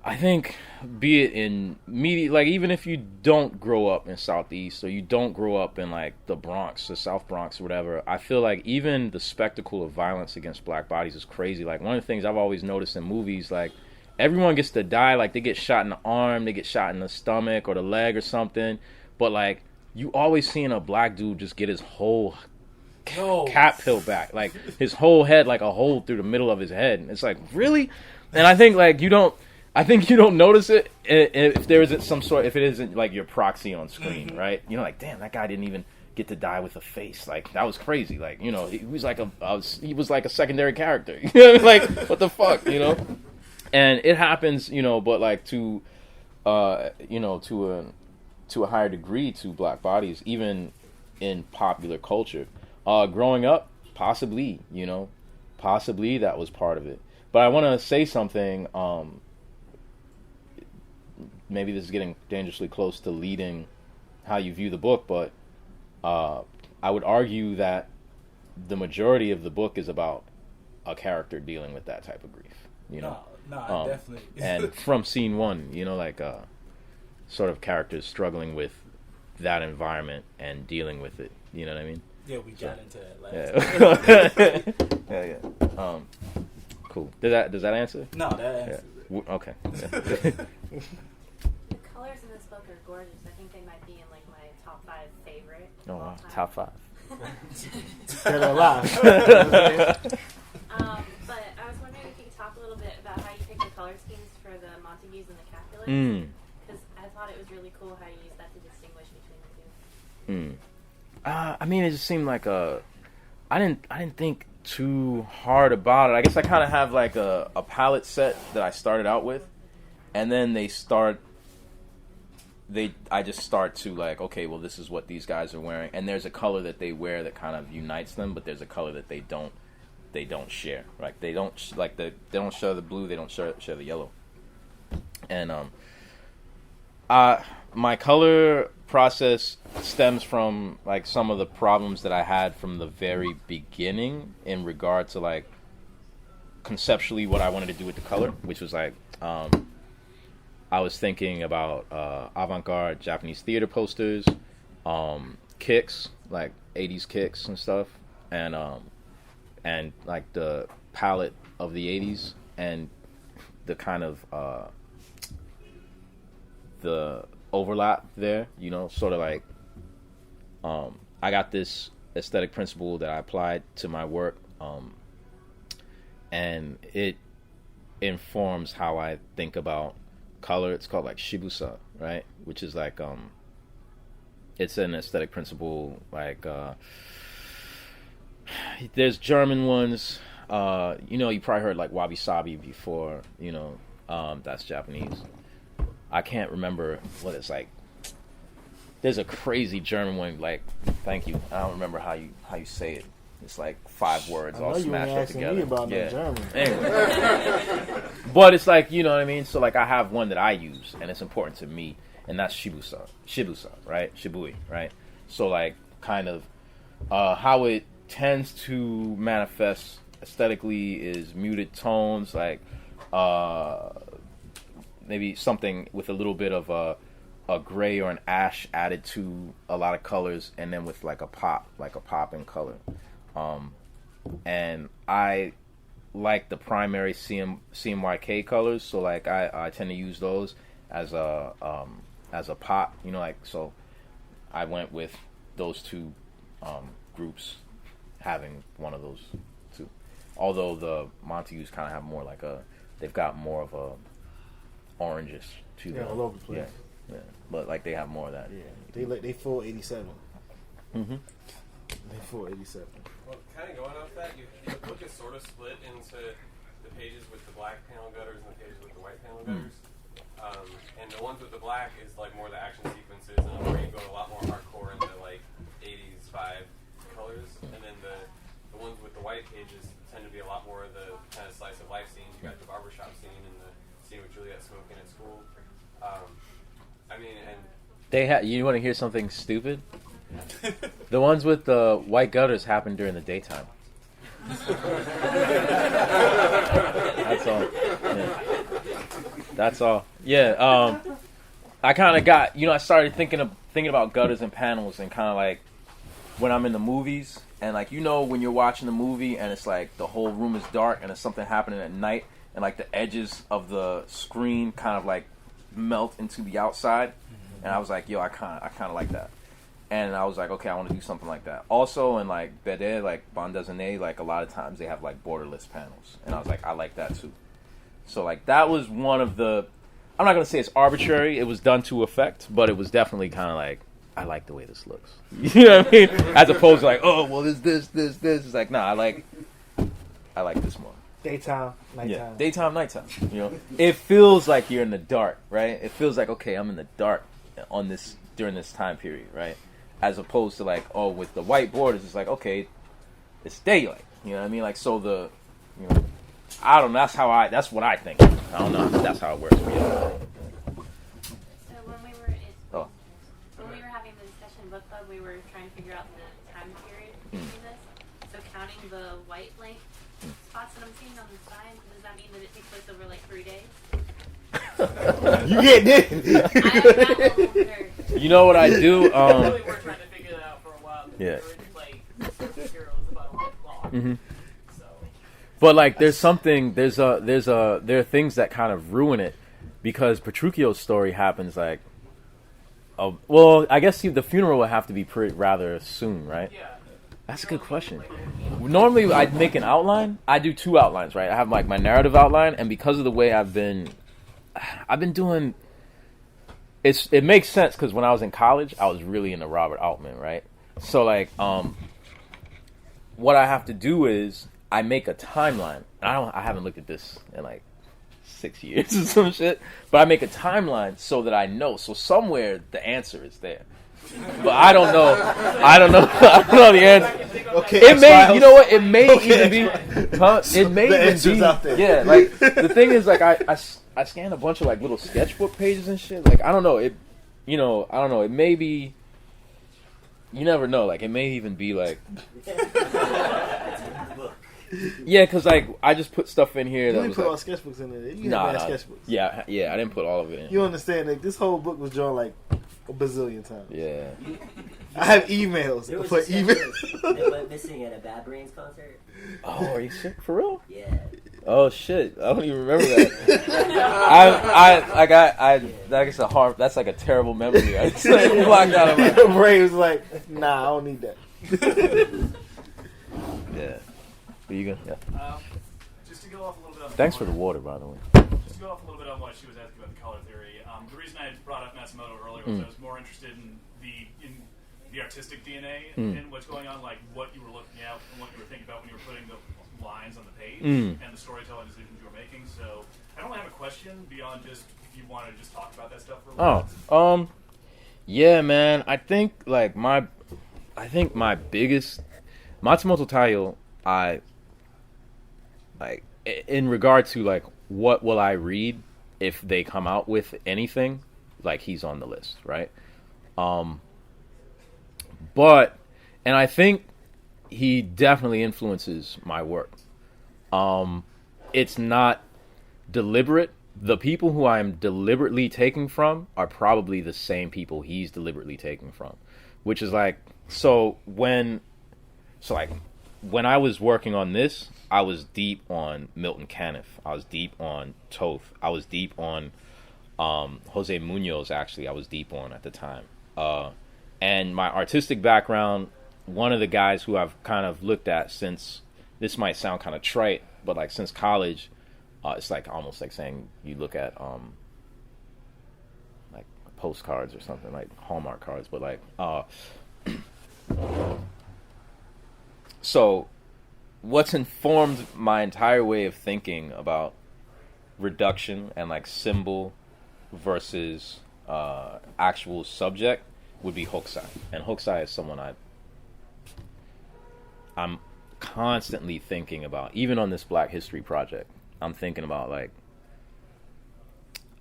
I think, be it in media, like, even if you don't grow up in Southeast, or you don't grow up in, like, the Bronx, the South Bronx, or whatever, I feel like even the spectacle of violence against black bodies is crazy. Like, one of the things I've always noticed in movies, like, everyone gets to die, like, they get shot in the arm, they get shot in the stomach or the leg or something, but, like, you always seeing a black dude just get his whole cap peeled back, like, his whole head, like, a hole through the middle of his head, and it's like, really? And I think, like, you don't notice it if there isn't if it isn't like your proxy on screen, right? Like, damn, that guy didn't even get to die with a face. Like, that was crazy. Like, he was like a secondary character. Like, what the fuck, And it happens, but like to a higher degree to black bodies, even in popular culture. Growing up, possibly that was part of it. But I want to say something. Maybe this is getting dangerously close to leading how you view the book, but I would argue that the majority of the book is about a character dealing with that type of grief. No, definitely. And from scene one, like sort of characters struggling with that environment and dealing with it. You know what I mean? Yeah, we got into that last time. Yeah. Cool. Does that answer? No, that answers it. Okay. The colors in this book are gorgeous. I think they might be in like my top 5 favorite. Oh wow, top 5. They're alive. But I was wondering if you could talk a little bit about how you picked the color schemes for the Montagues and the Capulets. Because I thought it was really cool how you used that to distinguish between the two. I mean, it just seemed like I didn't think too hard about it. I guess I kind of have like a palette set that I started out with, and then I just start to like, okay, well, this is what these guys are wearing, and there's a color that they wear that kind of unites them, but there's a color that they don't share. Like they don't share the blue, they don't share the yellow. And my color process stems from like some of the problems that I had from the very beginning in regard to like conceptually what I wanted to do with the color, which was like I was thinking about avant-garde Japanese theater posters, kicks, like 80s kicks and stuff, and like the palette of the 80s and the kind of the overlap there, you know, sort of like I got this aesthetic principle that I applied to my work, and it informs how I think about color. It's called like shibusa, right? Which is like it's an aesthetic principle. Like there's German ones. You know, you probably heard like wabi sabi before. You know, that's Japanese. I can't remember what it's like. There's a crazy German one. Like, thank you. I don't remember how you say it. It's like 5 words all smashed up together. Me about yeah. no German. Anyway. But it's like, you know what I mean? So like I have one that I use and it's important to me, and that's shibusa, right? Shibui, right? So like kind of how it tends to manifest aesthetically is muted tones, like maybe something with a little bit of a gray or an ash added to a lot of colors, and then with like a pop in color. And I like the primary CMYK colors, so like I tend to use those as a pop, you know, like, so I went with those two groups having one of those two. Although the Montagues kind of have more like they've got more of a orangish to them. All over the place. Yeah, but like they have more of that. Yeah, they full 87. Mm-hmm. They full 87. Well, kind of going off that, the book is sort of split into the pages with the black panel gutters and the pages with the white panel gutters. And the ones with the black is like more the action sequences, and where you go a lot more hardcore into like 80s vibe colors. And then the ones with the white pages tend to be a lot more of the kind of slice of life scenes. You got the barbershop scene and the scene with Juliet smoking at school. I mean, and you want to hear something stupid? The ones with the white gutters happen during the daytime. That's all. Yeah. That's all. Yeah. I kind of got, I started thinking about gutters and panels, and kind of like when I'm in the movies, and like, when you're watching the movie and it's like the whole room is dark and there's something happening at night, and like the edges of the screen kind of like melt into the outside, and I was like, I kind of like that. And I was like, okay, I want to do something like that. Also, in like BD, like bande dessinée, like a lot of times they have like borderless panels, and I was like, I like that too. So like that was one of the, I'm not gonna say it's arbitrary. It was done to effect, but it was definitely kind of like, I like the way this looks. You know what I mean? As opposed to like, oh well, this. It's like, nah, I like this more. Daytime, nighttime. Yeah, daytime, nighttime. It feels like you're in the dark, right? It feels like, okay, I'm in the dark during this time period, right? As opposed to like, oh, with the white borders, it's like, okay, it's daylight. You know what I mean? Like, so I don't know. That's what I think. I don't know if that's how it works for you. So when we were having the discussion in book club, we were trying to figure out the time period between this. So counting the white blank spots that I'm seeing on the side, does that mean that it takes place over like 3 days? You get it. I'm not a nerd. You know what I do? We really were trying to figure that out for a while. Yeah. We were like, Superhero was about a month long. Mm-hmm. So. But like, there are things that kind of ruin it, because Petruchio's story happens like, well, I guess the funeral would have to be rather soon, right? Yeah. That's a good question. Normally, I'd make an outline. I do 2 outlines, right? I have like my narrative outline, and because of the way I've been doing, it makes sense, because when I was in college, I was really into Robert Altman, right? So like, what I have to do is I make a timeline. I haven't looked at this in like 6 years or some shit, but I make a timeline so that I know. So somewhere the answer is there. But I don't know the answer. Okay, it may, you know what? It may even be. It may the even answer's be. out there. Yeah, like the thing is, like I scanned a bunch of like little sketchbook pages and shit. Like I don't know. I don't know. It may be. You never know. Like it may even be like. Yeah, because like I just put stuff in here. You that didn't was put like, all sketchbooks in there. You nah, had sketchbooks. Yeah, I didn't put all of it in. You understand that this whole book was drawn like a bazillion times. Yeah. I have emails. There was For a emails. sketch that went missing at a Bad Brains concert. Oh, are you sick for real? Yeah. Oh shit! I don't even remember that. I guess that's like a terrible memory. I just like blocked out of my brain was like, nah, I don't need that. Yeah. Are you gonna? Yeah. Just to go off a little bit on Thanks for the water, by the way. Just to go off a little bit on what she was asking about the color theory. The reason I brought up Matsumoto earlier was I was more interested in the artistic DNA and what's going on, like what you were looking at and what you were thinking about when you were putting the lines on the page and the storytelling decisions you were making. So I don't have a question beyond just if you want to just talk about that stuff for a while. Yeah, man. I think my biggest Matsumoto Taiyo, in regard to like what will I read if they come out with anything, like he's on the list, right? But I think he definitely influences my work. It's not deliberate. The people who I'm deliberately taking from are probably the same people he's deliberately taking from, which is like, when I was working on this, I was deep on Milton Caniff. I was deep on Toth. I was deep on Jose Munoz, actually. I was deep on at the time. And my artistic background, one of the guys who I've kind of looked at since, this might sound kind of trite, but like since college, it's like almost like saying you look at like postcards or something, like Hallmark cards, but like so what's informed my entire way of thinking about reduction and like symbol versus actual subject would be Hokusai. And Hokusai is someone I'm constantly thinking about. Even on this Black History project, I'm thinking about like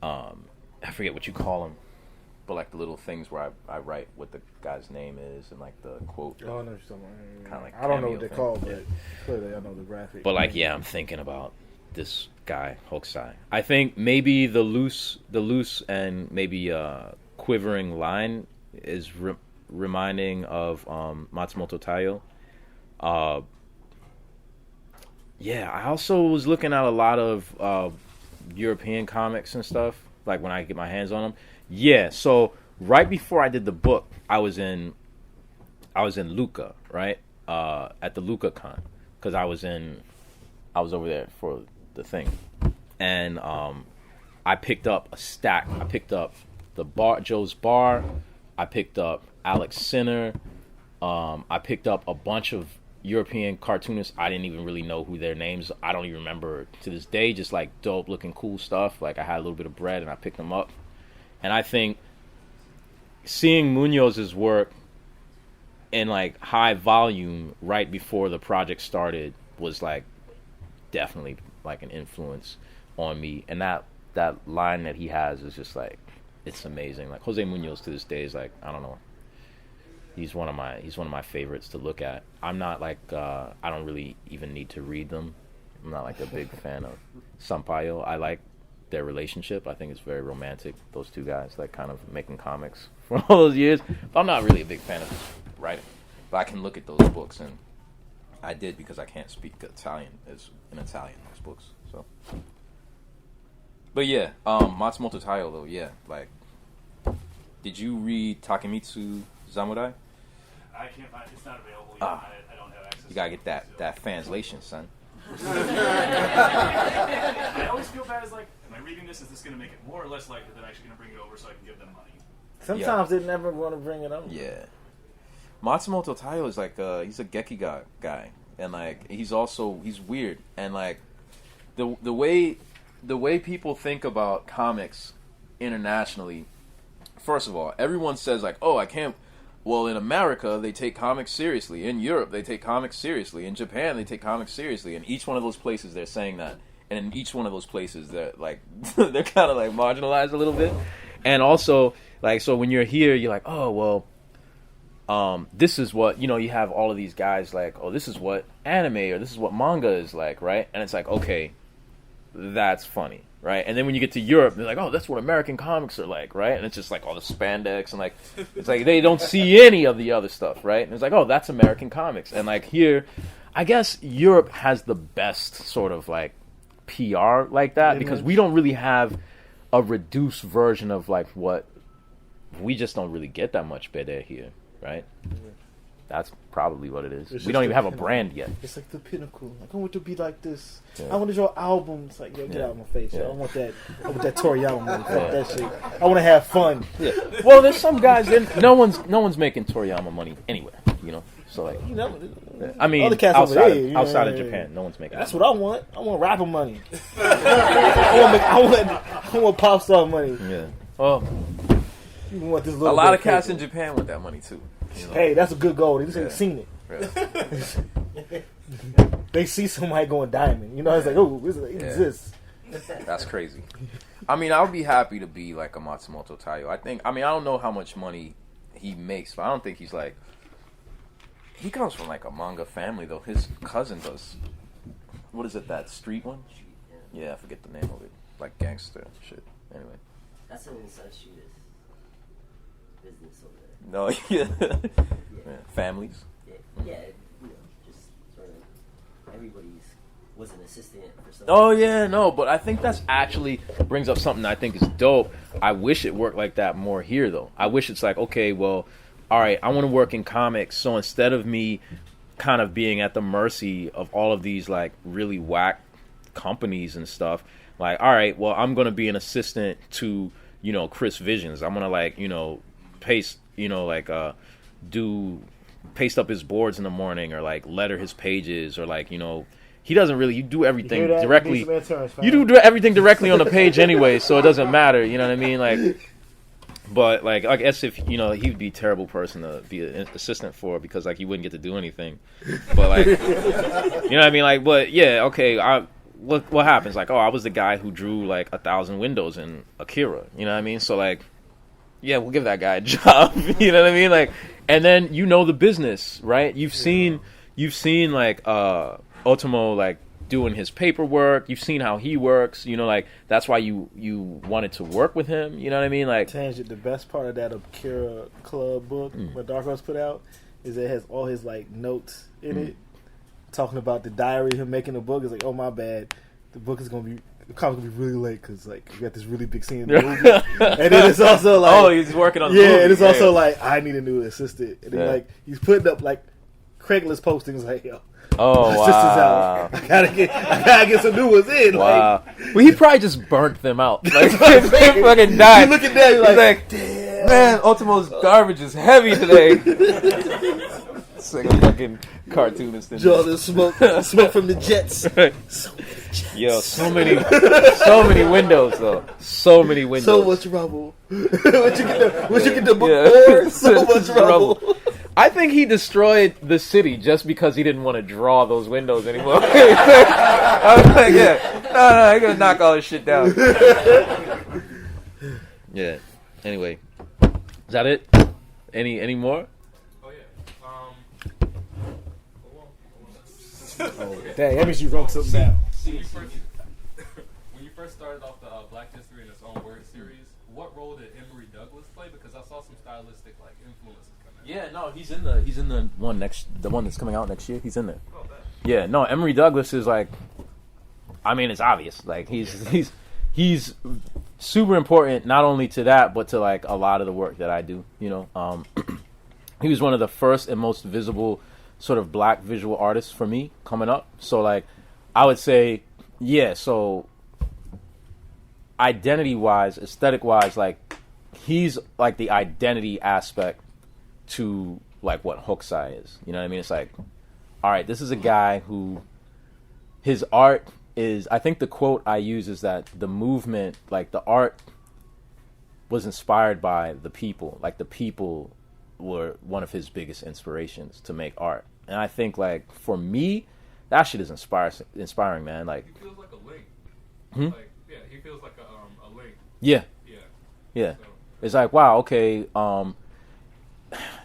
I forget what you call them, but like the little things where I write what the guy's name is and like the quote. Oh, I know what kind of like I don't know what they're thing. called, but clearly I know the graphic. But like, yeah, I'm thinking about this guy Hokusai. I think maybe the loose and maybe quivering line is reminding of Matsumoto Taiyo. Yeah, I also was looking at a lot of European comics and stuff, like when I get my hands on them. Yeah, so right before I did the book, I was in Lucca, right? At the Lucca Con, because I was over there for the thing, and I picked up a stack. I picked up Joe's Bar. I picked up Alex Sinner. I picked up a bunch of European cartoonists. I didn't even really know who their names. I don't even remember to this day. Just like dope looking, cool stuff. Like I had a little bit of bread and I picked them up. And I think seeing Munoz's work in like high volume right before the project started was like definitely like an influence on me. And that line that he has is just like, it's amazing. Like Jose Munoz to this day is like, I don't know. He's one of my favorites to look at. I'm not like I don't really even need to read them. I'm not like a big fan of Sampaio. I like their relationship. I think it's very romantic. Those two guys like kind of making comics for all those years. But I'm not really a big fan of his writing. But I can look at those books, and I did because I can't speak Italian as in Italian those books. So, but yeah, Matsumoto Taiyo though, yeah. Like, did you read Takemitsu Samurai? I can't find it's not available yet. I don't have access. You gotta get that translation, son. I always feel bad as like, am I reading this? Is this going to make it more or less likely that I'm actually going to bring it over so I can give them money? Sometimes they never want to bring it over. Yeah. Matsumoto Taiyo is like he's a Gekiga guy, and like he's weird, and like the way people think about comics internationally. First of all, everyone says like, oh, I can't. Well, in America, they take comics seriously. In Europe, they take comics seriously. In Japan, they take comics seriously. In each one of those places, they're saying that. And in each one of those places, they're like, they're kind of like marginalized a little bit. And also, like, so when you're here, you're like, oh, well, this is what, you have all of these guys like, oh, this is what anime or this is what manga is like, right? And it's like, okay, that's funny. Right, and then when you get to Europe, they're like, "Oh, that's what American comics are like," right? And it's just like all the spandex and like, it's like they don't see any of the other stuff, right? And it's like, "Oh, that's American comics." And like here, I guess Europe has the best sort of like PR like that because we don't really have a reduced version of like what we just don't really get that much better here, right? That's probably what it is. We don't even have a brand yet. It's like the pinnacle. Like, I want to be like this. I want to draw albums. Like, yo, get out of my face. Yo. I want that Toriyama money. Fuck that shit. I want to have fun. Yeah. Well, there's some guys. No one's making Toriyama money anywhere. You know. So like, I mean, outside of Japan, no one's making. That's what I want. I want rapper money. I want pop star money. Yeah. Well, you want this a lot of cats in Japan want that money too. You know? Hey, that's a good goal. They just ain't seen it. Yeah. They see somebody going diamond. You know, it's like, oh, it exists. That's crazy. I mean, I would be happy to be like a Matsumoto Taiyo. I don't know how much money he makes, but I don't think he's like. He comes from like a manga family though. His cousin does. What is it? That street one? Yeah, I forget the name of it. Like gangster shit. Anyway. That's an inside shooters business over there. No, yeah. Families. Yeah, you know, just sort of everybody's was an assistant for something. Oh yeah, no, but I think that's actually brings up something I think is dope. I wish it worked like that more here though. I wish it's like, okay, well, all right, I want to work in comics, so instead of me kind of being at the mercy of all of these like really whack companies and stuff, like, all right, well, I'm going to be an assistant to, you know, Chris Visions. I'm going to like, you know, paste, you know, like paste up his boards in the morning or like letter his pages or like, you know, he doesn't really, you do everything directly. You do everything directly on the page anyway, so it doesn't matter, you know what I mean? Like, but like I guess if, you know, he would be a terrible person to be an assistant for because like he wouldn't get to do anything. But like, you know what I mean? Like, but yeah, okay, what happens? Like, oh, I was the guy who drew like 1,000 windows in Akira, you know what I mean? So like, yeah, we'll give that guy a job, you know what I mean? Like, and then you know the business, right? You've seen like Otomo like doing his paperwork. You've seen how he works, you know, like that's why you wanted to work with him, you know what I mean? Like, Tangent, the best part of that Akira Club book what Dark Horse put out is it has all his like notes in it talking about the diary of him making the book. It's like, oh my bad, the comic's gonna be really late because like we got this really big scene in the movie, and then it's also like, oh, he's working on the movie. And it's also like I need a new assistant, and then like he's putting up like Craigslist postings like, yo, oh wow, I gotta get some new ones in. Wow. Like, well, he probably just burnt them out. Like, they fucking died. You look at that, you're like, damn, man, Ultimo's garbage is heavy today. It's like a fucking cartoonist. Draw the smoke from the jets. So many jets. Yo, so many windows though. So many windows. So much rubble. What you get the book for? So much rubble. I think he destroyed the city just because he didn't want to draw those windows anymore. I was like, no, I'm gonna knock all this shit down. Yeah. Anyway, is that it? Any more? Oh, dang, that means you wrote something down. When you first started off the Black History in its own word series, what role did Emory Douglas play? Because I saw some stylistic like influences coming. Yeah, no, he's in the one that's coming out next year. He's in there. Oh, yeah, no, Emory Douglas is like, I mean, it's obvious. Like he's super important not only to that but to like a lot of the work that I do. You know, he was one of the first and most visible sort of black visual artists for me coming up. So like I would say, yeah, so identity wise, aesthetic wise, like he's like the identity aspect to like what Hokusai is. You know what I mean? It's like, all right, this is a guy who his art is, I think the quote I use is that the movement, like the art was inspired by the people. Like the people were one of his biggest inspirations to make art. And I think like for me, that shit is inspiring, man. Like, he feels like a link. Like, yeah, he feels like a link. Yeah. So. It's like, wow, okay,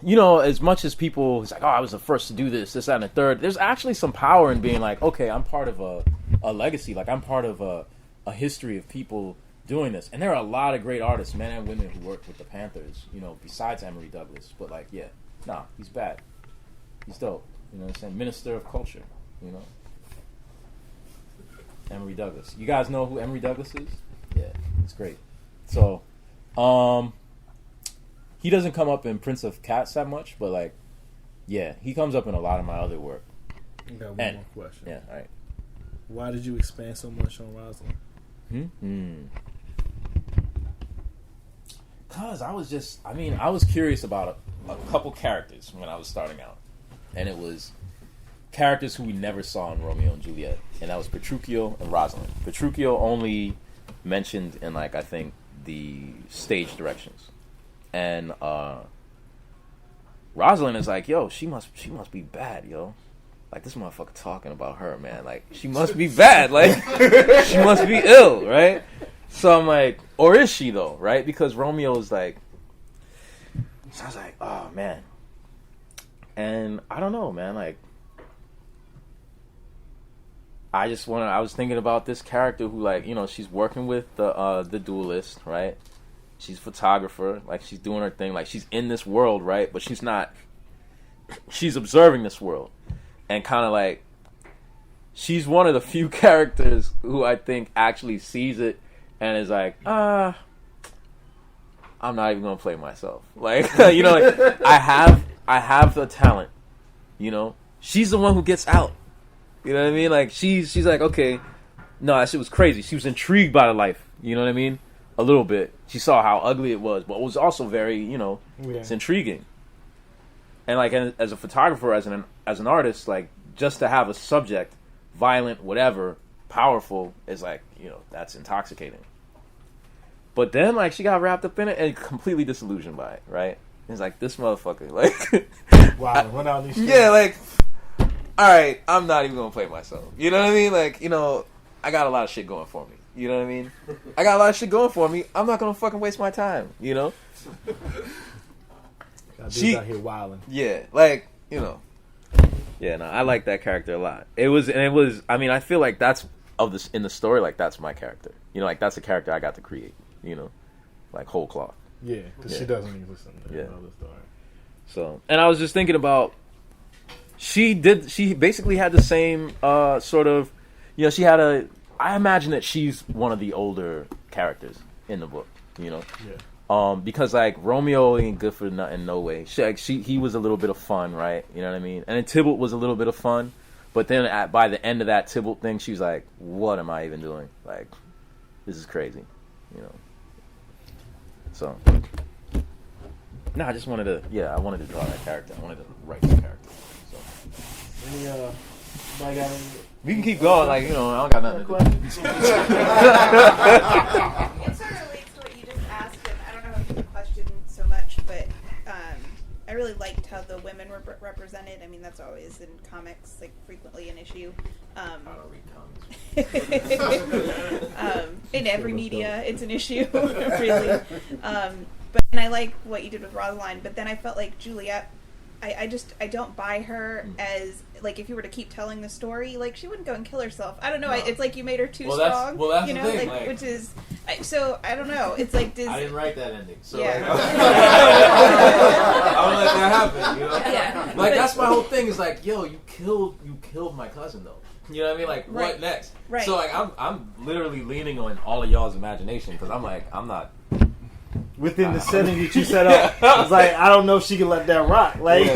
you know, as much as people, it's like, oh, I was the first to do this, that, and the third. There's actually some power in being like, okay, I'm part of a legacy. Like, I'm part of a history of people doing this. And there are a lot of great artists, men and women, who worked with the Panthers, you know, besides Emory Douglas. But, like, yeah, nah, he's bad. He's dope. You know what I'm saying? Minister of Culture, you know? Emory Douglas. You guys know who Emory Douglas is? Yeah, it's great. So, he doesn't come up in Prince of Cats that much, but like, yeah, he comes up in a lot of my other work. I got one more question. Yeah, all right. Why did you expand so much on Rosalind? Cause I was curious about a couple characters when I was starting out, and it was characters who we never saw in Romeo and Juliet, and that was Petruchio and Rosalind. Petruchio only mentioned in like I think the stage directions, and Rosalind is like, yo, she must be bad, yo. Like, this motherfucker talking about her, man. Like, she must be bad. Like, she must be ill, right? So I'm like, or is she, though, right? Because Romeo is like, so I was like, oh, man. And I don't know, man. Like, I was thinking about this character who, like, you know, she's working with the duelist, right? She's a photographer. Like, she's doing her thing. Like, she's in this world, right? But she's not. She's observing this world. And kind of like, she's one of the few characters who I think actually sees it and is like, I'm not even gonna play myself. Like, you know, like, I have the talent. You know, she's the one who gets out. You know what I mean? Like, she's like, okay, no, that shit was crazy. She was intrigued by the life. You know what I mean? A little bit. She saw how ugly it was, but it was also very, you know, it's intriguing. And like, as a photographer, as an artist, like, just to have a subject, violent, whatever, powerful, is like, you know, that's intoxicating. But then, like, she got wrapped up in it and completely disillusioned by it, right? It's like, this motherfucker, like, wow, run out these. Yeah, like, all right, I'm not even gonna play myself. You know what I mean? Like, you know, I got a lot of shit going for me. You know what I mean? I got a lot of shit going for me. I'm not gonna fucking waste my time. You know? She's out here wilding. Yeah, like, you know. Yeah, no, I like that character a lot. It was, I mean, I feel like that's in the story, like, that's my character. You know, like, that's a character I got to create, you know? Like, whole cloth. Yeah, because she doesn't even listen to the story. So, and I was just thinking about, she basically had the same sort of, you know, I imagine that she's one of the older characters in the book, you know? Yeah. Because like Romeo ain't good for nothing, no way. He was a little bit of fun, right? You know what I mean? And then Tybalt was a little bit of fun, but then by the end of that Tybalt thing, she was like, "What am I even doing? Like, this is crazy," you know. So, no, I just wanted to draw that character. I wanted to write the character. So, we can keep going. Like, you know, I don't got nothing to do. It sort of relates to what you just asked, and I don't know how to the question so much, but I really liked how the women were represented. I mean, that's always in comics, like, frequently an issue. I don't read comics. In every media, it's an issue, really. But and I like what you did with Rosalind, but then I felt like Juliet, I don't buy her as, like, if you were to keep telling the story, like, she wouldn't go and kill herself. I don't know. No. It's like you made her too strong. That's you know, the thing. like, which is, so I don't know. It's like I didn't write that ending, so yeah. like, I don't let that happen. You know, yeah. Like, that's my whole thing. Is like, yo, you killed my cousin though. You know what I mean? Like, right. What next? Right. So like, I'm literally leaning on all of y'all's imagination because I'm like, I'm not. Within the setting that you set up, it's like, I don't know if she can let that rock. Like,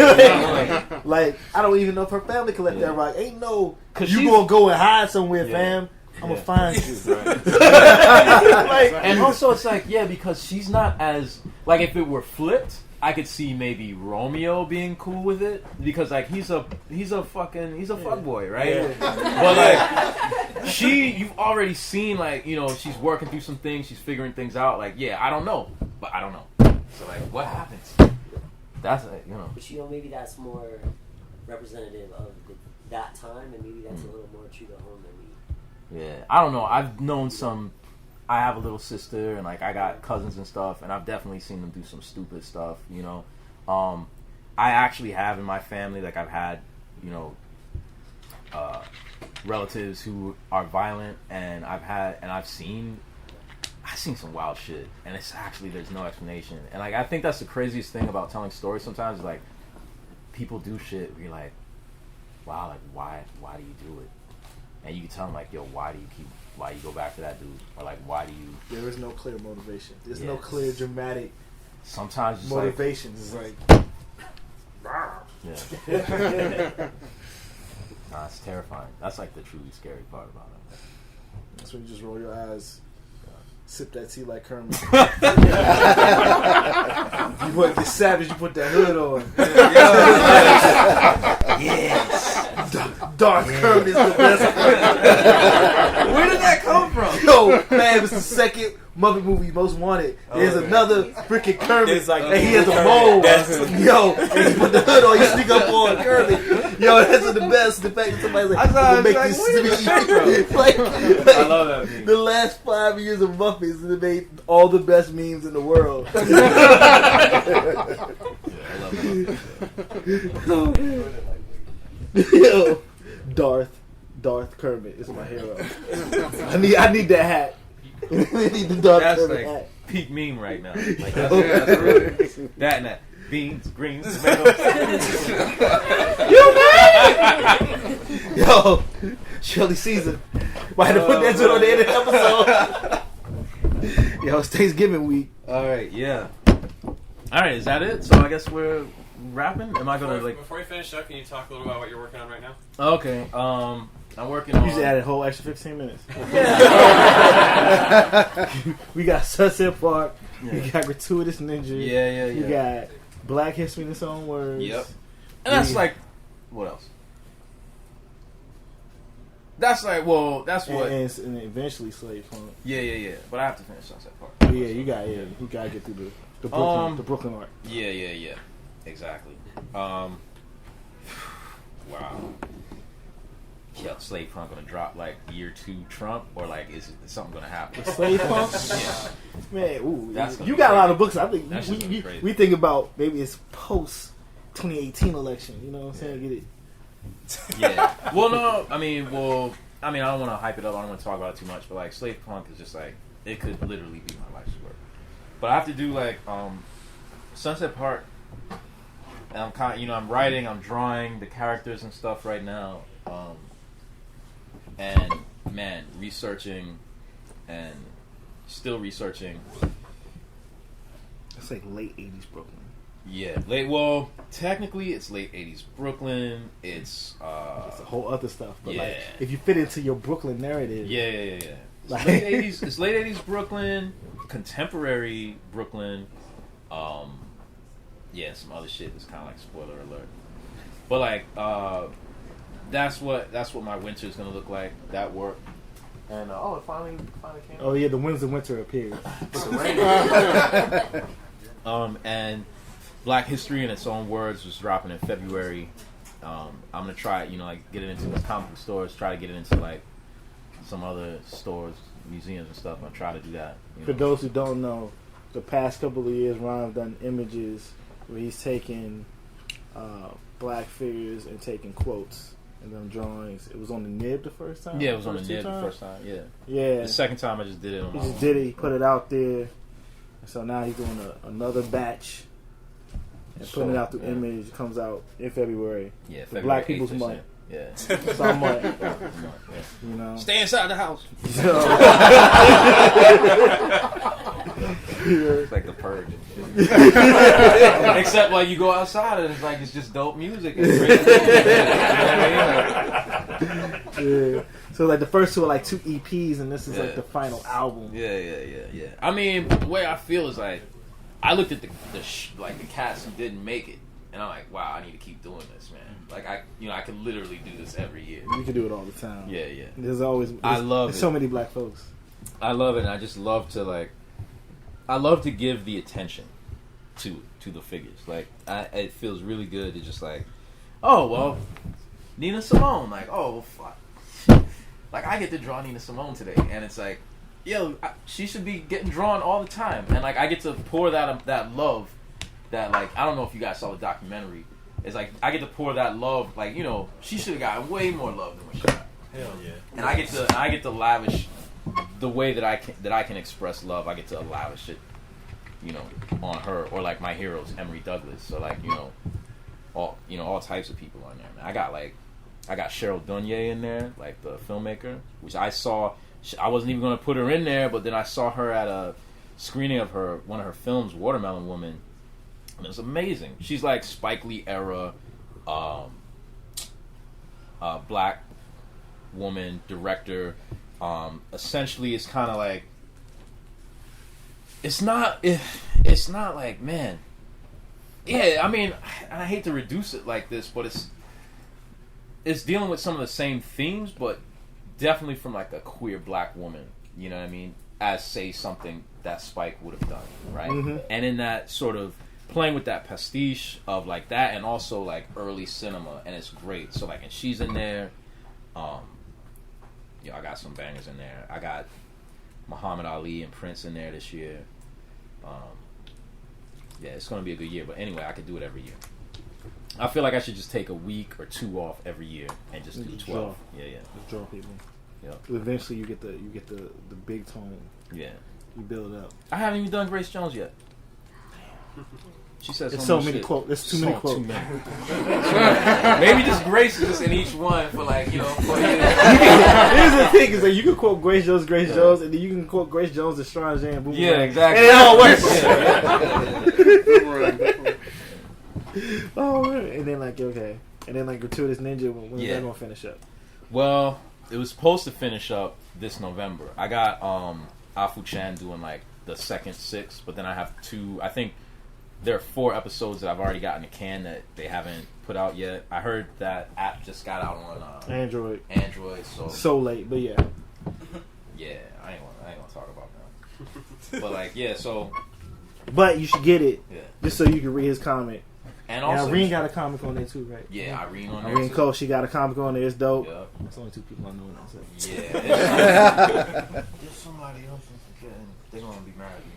like, I don't even know if her family can let that rock. Ain't no, you gonna go and hide somewhere, fam. I'm gonna find you. Right. And also, it's like, because she's not as, like, if it were flipped, I could see maybe Romeo being cool with it because, like, he's a fuckboy, right? Yeah. But like, you've already seen, like, you know, she's working through some things, she's figuring things out. Like, I don't know, but I don't know. So like, what happens? That's you know. But you know, maybe that's more representative of that time, and maybe that's a little more true to home than me. Yeah, I don't know. I've known some. I have a little sister, and like I got cousins and stuff, and I've definitely seen them do some stupid stuff. You know, I actually have in my family, like, I've had, you know, relatives who are violent, and I've seen some wild shit, and it's actually, there's no explanation. And like, I think that's the craziest thing about telling stories sometimes, is like, people do shit where you're like, wow, like, why do you do it? and you can tell him like, yo, why you go back to that dude, or like why do you? There is no clear motivation. There's no Yes. clear dramatic Sometimes it's motivation. It's like, yeah. Nah, it's terrifying. That's like the truly scary part about it. that's when you just roll your eyes, sip that tea like Kermit. You want the savage, you put that hood on. Yes. Dark Kermit is the best. Where did that come from? Yo, man, it's the second Muppet movie most wanted. There's another freaking Kermit, It's like and he has a mole. Yo, and he put the hood on, you sneak up on Kermit. Yo, that's the best. The fact that somebody's like, I saw I'm it, make like, this where did this come speech. from? like, I love that meme. the last 5 years of Muppets, they made all the best memes in the world. Yeah, I love that. Yo, Darth Kermit is my hero. I need that hat. I need the Darth That's Kermit like hat. peak meme right now. Like that's really, that and that. Beans, greens, tomatoes. Yo, Shirley Caesar. Might have to put that shit on the end of the episode. Yo, it's Thanksgiving week. All right, yeah. All right, is that it? So I guess we're wrapping. Am I gonna like? Before you finish up, can you talk a little about what you're working on right now? Okay. I'm working on. You just added a whole extra 15 minutes. We got Sunset Park. We got Gratuitous Ninja. Yeah. We got Black History in its own words. Yep. And that's like, what else? That's like, well, that's what. And eventually Slave Punk. Yeah. But I have to finish Sunset Park. But yeah, you gotta get through the Brooklyn arc. Yeah. Exactly. Wow. Yeah, Slave Punk gonna drop like year 2 Trump, or like is something gonna happen? Slave Punk? Yeah. Man, ooh, That's you got a lot of books. I think That's just crazy. we think about maybe it's post 2018 election. You know what I'm saying? Get it? Yeah. Well, no. I mean, I don't want to hype it up. I don't want to talk about it too much. But like, Slave Punk is just like it could literally be my life's work. But I have to do like Sunset Park. And I'm writing, I'm drawing the characters and stuff right now. And man, researching and still researching. It's like late 80s Brooklyn. Yeah, technically it's late 80s Brooklyn. It's a whole other stuff. But yeah. like, if you fit into your Brooklyn narrative. Yeah. It's Like, late 80s. It's late 80s Brooklyn, contemporary Brooklyn. Yeah, some other shit that's kind of like spoiler alert. But like, that's what my winter is gonna look like. That work. And it finally came. Oh yeah, the winds of winter appeared. And Black History in its own words was dropping in February. I'm gonna try, like get it into the comic book stores. Try to get it into like some other stores, museums and stuff. I'm gonna try to do that. For those who don't know, the past couple of years, Ronald done images where he's taking black figures and taking quotes and them drawings. It was on the nib the first time. Yeah, it was on the nib the first time. Yeah. Yeah. The second time I just did it on He my just own. did it. He put it out there. And so now he's doing another batch and putting it out through Image. It comes out in February. Yeah, for Black People's 8th, Month. Yeah. Some month. You know. Stay inside the house. It's like the Purge. Except like you go outside and it's just dope music. And great yeah. So like the first two are like 2 EPs, and this is like the final album. Yeah. I mean, the way I feel is like I looked at the cats who didn't make it, and I'm like, wow, I need to keep doing this, man. Like I could literally do this every year. You can do it all the time. Yeah. There's always there's so many black folks. I love it, and I just love to I love to give the attention to the figures. Like it feels really good to just like, oh well, Nina Simone. Like, oh well, fuck. Like I get to draw Nina Simone today, and it's like, yo, she should be getting drawn all the time, and like I get to pour that love. That like I don't know if you guys saw the documentary. It's like I get to pour that love. Like she should have gotten way more love than what she got. Hell yeah. And I get to lavish the way that I can express love. I get to lavish it, on her, or like my heroes, Emory Douglas. So like all types of people on there. Man. I got like I got Cheryl Dunye in there, like the filmmaker, which I saw. I wasn't even going to put her in there, but then I saw her at a screening of one of her films, Watermelon Woman, and it was amazing. She's like Spike Lee era, black woman director. Essentially, it's kind of like it's not like, man. Yeah, I mean, I hate to reduce it like this, but it's dealing with some of the same themes, but definitely from like a queer black woman, you know what I mean? As, say, something that Spike would have done, right? Mm-hmm. And in that sort of playing with that pastiche of like that, and also like early cinema, and it's great. So like, and she's in there. I got some bangers in there. I got Muhammad Ali and Prince in there this year. Yeah, it's gonna be a good year. But anyway, I could do it every year. I feel like I should just take a week or 2 off every year and just do 12. Draw. Yeah. Just draw people. Yep. Eventually, you get the big tone. Yeah. You build up. I haven't even done Grace Jones yet. She says it's so many quotes. There's too many quotes. Maybe just Grace is in each one for like, you know. Here's the thing: is that you can quote Grace Jones, and then you can quote Grace Jones and Strange and Boomerang. Yeah, exactly. And it all works. Oh, and then like okay, and then like Gratuitous Ninja. When is that gonna finish up? Well, it was supposed to finish up this November. I got Afu Chan doing like the second 6, but then I have 2. I think there are 4 episodes that I've already got in the can that they haven't put out yet. I heard that app just got out on Android. So late, but yeah. Yeah, I ain't gonna talk about that. But like, yeah, so. But you should get it, just so you can read his comic. And also, Irene got a comic on there too, right? Yeah, Irene on there. Irene too. Cole, she got a comic on there. It's dope. Yep. That's only 2 people I know now. So. Yeah. There's somebody else I'm forgetting. They're gonna be mad at me.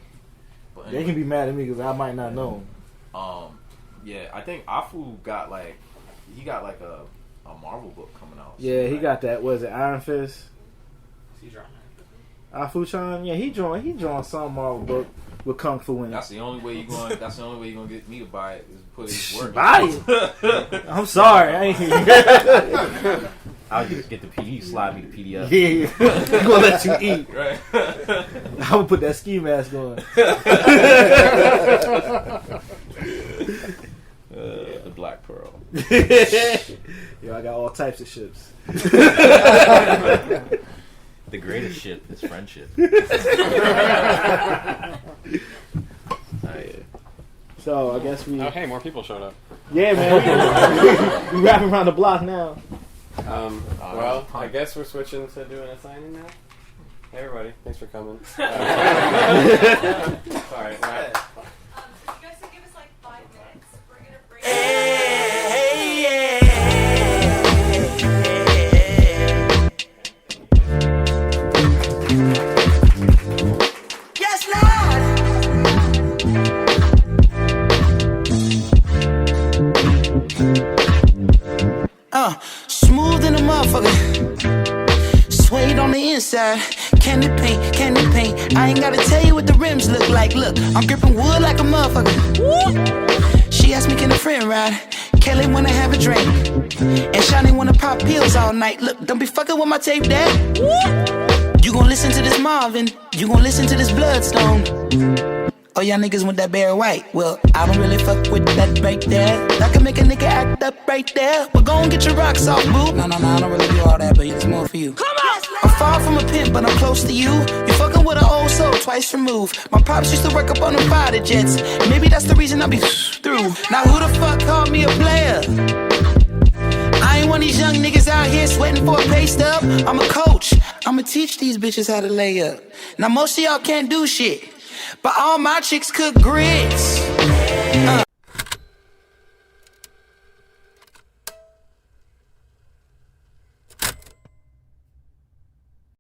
But anyway. They can be mad at me because I might not know them. Yeah, I think Afu got like a Marvel book coming out. Yeah, he got that. What is it, Iron Fist? Is he drawing Afu Chan? Yeah, he drawing some Marvel book with Kung Fu in it. That's the only way you're gonna get me to buy it is put his work. Buy it. I'm sorry. I'll just get the PDF. Slide me the PDF. Yeah, I'm gonna let you eat. Right. I'm gonna put that ski mask on. The Black Pearl. Yo, I got all types of ships. The greatest ship is friendship. So I guess we. Oh, hey, more people showed up. Yeah, man. We wrapping around the block now. Well, I guess we're switching to doing a signing now. Hey, everybody. Thanks for coming. Sorry. You guys should give us like 5 minutes. We're gonna break. Yes, Lord. Smooth in a motherfucker. Suede on the inside. Candy paint. I ain't gotta tell you what the rims look like. Look, I'm gripping wood like a motherfucker. She asked me, can a friend ride? Kelly wanna have a drink. And Shani wanna pop pills all night. Look, don't be fucking with my tape, Dad. You gon' listen to this Marvin. You gon' listen to this Bloodstone. Oh, y'all niggas want that Barry White. Well, I don't really fuck with that right there. That can make a nigga act up right there. But go and get your rocks off, boo. No, I don't really do all that, but it's more for you. Come on! I'm far from a pimp, but I'm close to you. You fucking with an old soul, twice removed. My pops used to work up on them fighter jets. Maybe that's the reason I be through. Now who the fuck called me a player? I ain't one of these young niggas out here sweating for a pay stub. I'm a coach. I'ma teach these bitches how to lay up. Now most of y'all can't do shit, but all my chicks cook grits.